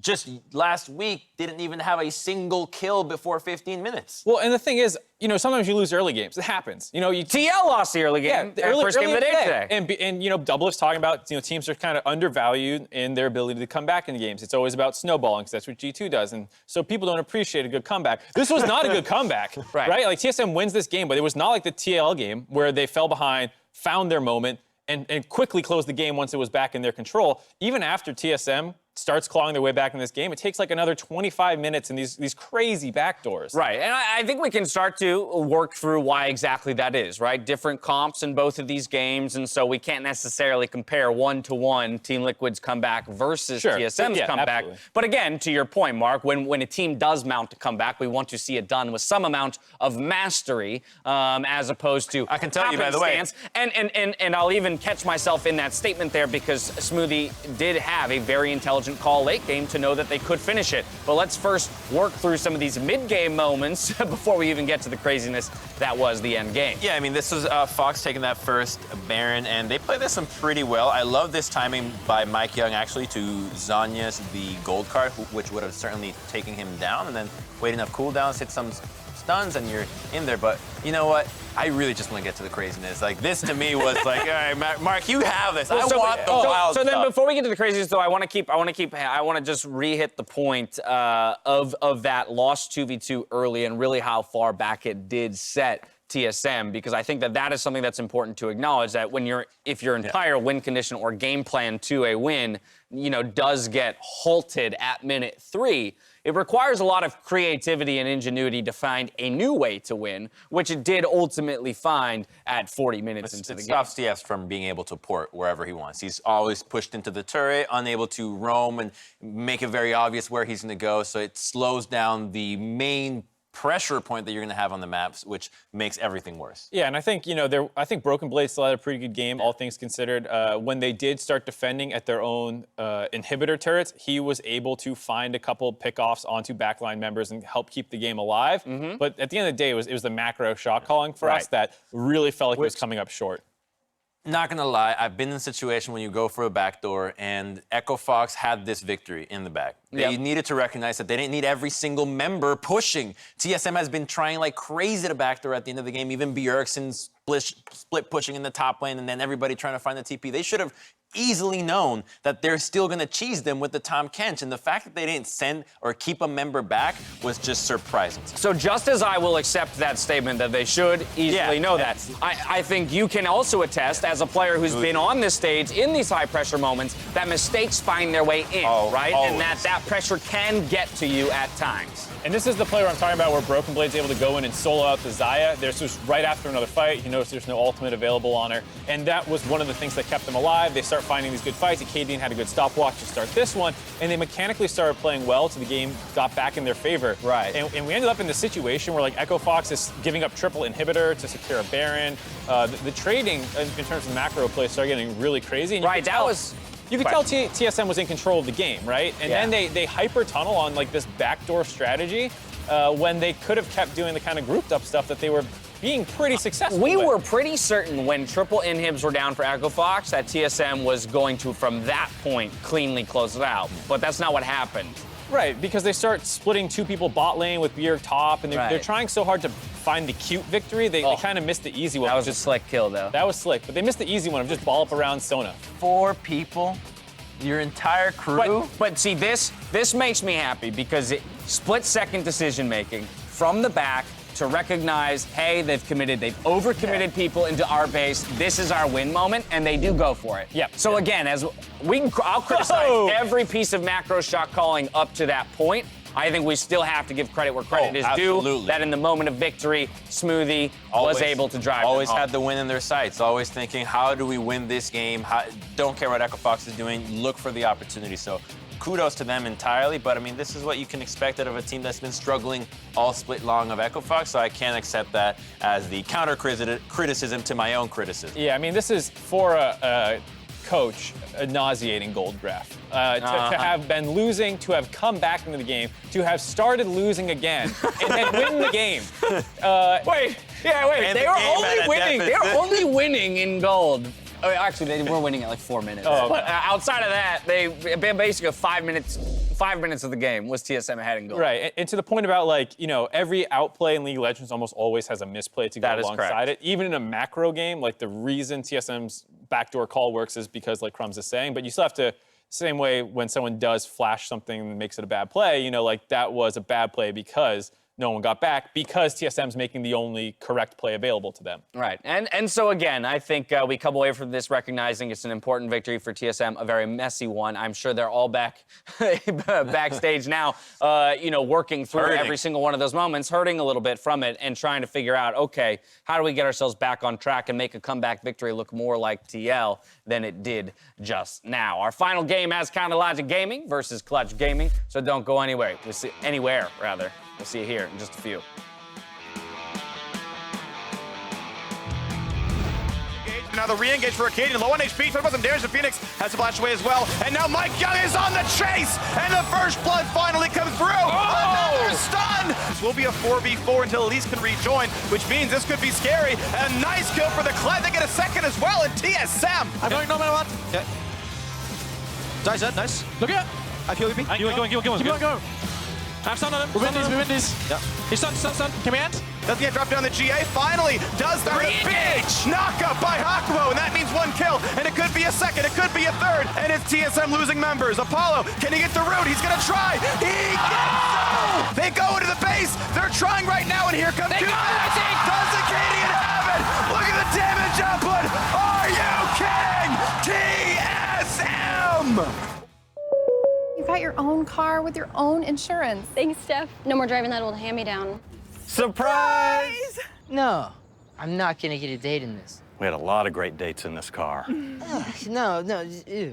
F: just last week didn't even have a single kill before 15 minutes.
G: Well, and the thing is, sometimes you lose early games. It happens.
E: TL lost the early game.
G: Yeah, the
E: first game of the day today.
G: And Doublelift's talking about, teams are kind of undervalued in their ability to come back in the games. It's always about snowballing because that's what G2 does. And so people don't appreciate a good comeback. This was not a good comeback, right? Like TSM wins this game, but it was not like the TL game where they fell behind, found their moment, and quickly closed the game once it was back in their control. Even after TSM starts clawing their way back in this game, it takes like another 25 minutes in these crazy backdoors.
E: Right, and I think we can start to work through why exactly that is, right? Different comps in both of these games, and so we can't necessarily compare one-to-one Team Liquid's comeback versus TSM's comeback. Absolutely. But again, to your point, Mark, when a team does mount a comeback, we want to see it done with some amount of mastery, as opposed to
F: I can tell you, by the way.
E: And I'll even catch myself in that statement there because Smoothie did have a very intelligent call late game to know that they could finish it. But let's first work through some of these mid-game moments before we even get to the craziness that was the end game.
F: Yeah, I mean, this was Fox taking that first Baron, and they played this one pretty well. I love this timing by MikeYeung, actually, to Zhonya's the gold card, which would have certainly taken him down, and then wait enough cooldowns, hit some stuns, and you're in there. But you know what? I really just want to get to the craziness. Like, this to me was like, all right, Mark, you have this. I want the wild stuff.
E: So then before we get to the craziness, though, I want to just re-hit the point of that lost 2v2 early and really how far back it did set TSM, because I think that is something that's important to acknowledge, that if your entire win condition or game plan to a win, does get halted at minute 3, it requires a lot of creativity and ingenuity to find a new way to win, which it did ultimately find at 40 minutes into the game.
F: It stops TS from being able to port wherever he wants. He's always pushed into the turret, unable to roam and make it very obvious where he's going to go, so it slows down the main pressure point that you're going to have on the maps, which makes everything worse.
G: Yeah, and I think, I think Broken Blade still had a pretty good game, all things considered. When they did start defending at their own inhibitor turrets, he was able to find a couple pickoffs onto backline members and help keep the game alive. But at the end of the day, it was the macro shot calling for us that really felt like it was coming up short.
F: Not gonna lie, I've been in a situation when you go for a backdoor, and Echo Fox had this victory in the back. They needed to recognize that they didn't need every single member pushing. TSM has been trying like crazy to backdoor at the end of the game, even Bjergsen's split pushing in the top lane, and then everybody trying to find the TP. They should have easily known that they're still gonna cheese them with the Tahm Kench, and the fact that they didn't send or keep a member back was just surprising.
E: So just as I will accept that statement that they should easily know that, I think you can also attest, as a player who's been on this stage in these high-pressure moments, that mistakes find their way in, right?
F: Always.
E: And that pressure can get to you at times.
G: And this is the player I'm talking about where Broken Blade's able to go in and solo out the Xayah. This was right after another fight. He noticed there's no ultimate available on her. And that was one of the things that kept them alive. They start finding these good fights. Akaadian had a good stopwatch to start this one. And they mechanically started playing well till the game got back in their favor.
E: Right.
G: And we ended up in this situation where like Echo Fox is giving up triple inhibitor to secure a Baron. The trading in terms of macro play started getting really crazy. And
E: Right, that was...
G: You could tell TSM was in control of the game, right? And
E: Yeah.
G: then they hyper tunnel on like this backdoor strategy when they could have kept doing the kind of grouped up stuff that they were being pretty successful
E: We
G: with.
E: were pretty certain when triple inhibs were down for Echo Fox that TSM was going to, from that point, cleanly close it out. But that's not what happened.
G: Right, because they start splitting two people bot lane with Bjerg top, and they're
E: Right.
G: trying so hard to find the cute victory, they kind of missed the easy one.
E: That was a
G: Just-
E: slick kill, though.
G: That was slick, but they missed the easy one of just ball up around Sona.
F: 4 people, your entire crew.
E: But see, this makes me happy because it split-second decision-making from the back to recognize, hey, they've overcommitted people into our base. This is our win moment, and they do go for it.
G: Yep.
E: So again, I'll criticize every piece of macro shot calling up to that point. I think we still have to give credit where credit is due.
F: absolutely.
E: That in the moment of victory, Smoothie was able to drive.
F: Always
E: them home.
F: had the win in their sights. Always thinking, how do we win this game? Don't care what Echo Fox is doing. Look for the opportunity. So kudos to them entirely. But I mean, this is what you can expect out of a team that's been struggling all split long of Echo Fox. So I can't accept that as the counter criticism to my own criticism.
G: Yeah, I mean, this is for a coach a nauseating gold graph. To have been losing, to have come back into the game, to have started losing again, and then win the game.
E: Wait.
F: And
E: They
F: the
E: were
F: game
E: only
F: at a
E: winning. They
F: deficit.
E: were only winning in gold. Oh, actually, they were winning at like 4 minutes.
G: Oh.
E: But outside of that, they basically 5 minutes. 5 minutes of the game was TSM ahead in gold.
G: Right, and to the point about like, every outplay in League of Legends almost always has a misplay to go
E: That is
G: alongside
E: correct.
G: it. Even in a macro game, like the reason TSM's backdoor call works is because, like Crumbs is saying, but you still have to, same way when someone does flash something that makes it a bad play, like that was a bad play because no one got back, because TSM's making the only correct play available to them.
E: Right, and so again, I think we come away from this recognizing it's an important victory for TSM, a very messy one. I'm sure they're all backstage now, working through every single one of those moments, hurting a little bit from it, and trying to figure out, okay, how do we get ourselves back on track and make a comeback victory look more like TL than it did just now. Our final game has Counter Logic Gaming versus Clutch Gaming, so don't go anywhere. We'll see We'll see you here in just a few.
A: Now the re-engage for Akaadian, low on HP, but some damage to Fenix, has to flash away as well. And now MikeYeung is on the chase, and the first blood finally comes through. Another stun! This will be a 4v4 until Elise can rejoin, which means this could be scary. And a nice kill for the Kled. They get a second as well in TSM.
D: I'm going no matter what. Okay. Zven, nice.
H: Look at
D: I feel you.
H: Keep on, go. I'm stunned on him. We win this.
D: Yeah.
H: He's stunned. Can we end?
A: Doesn't get dropped down the GA. Finally does that with a big knockup by Hakuho, and that means 1 kill, and it could be a second, it could be a third, and it's TSM losing members. Apollo, can he get the root? He's gonna try. He gets it! They go into the base. They're trying right now, and here comes two. Does Akaadian have it? Look at the damage output. Are you kidding? TSM!
I: You got your own car with your own insurance.
J: Thanks, Steph. No more driving that old hand-me-down.
A: Surprise!
K: No, I'm not gonna get a date in this.
L: We had a lot of great dates in this car.
K: No, ew.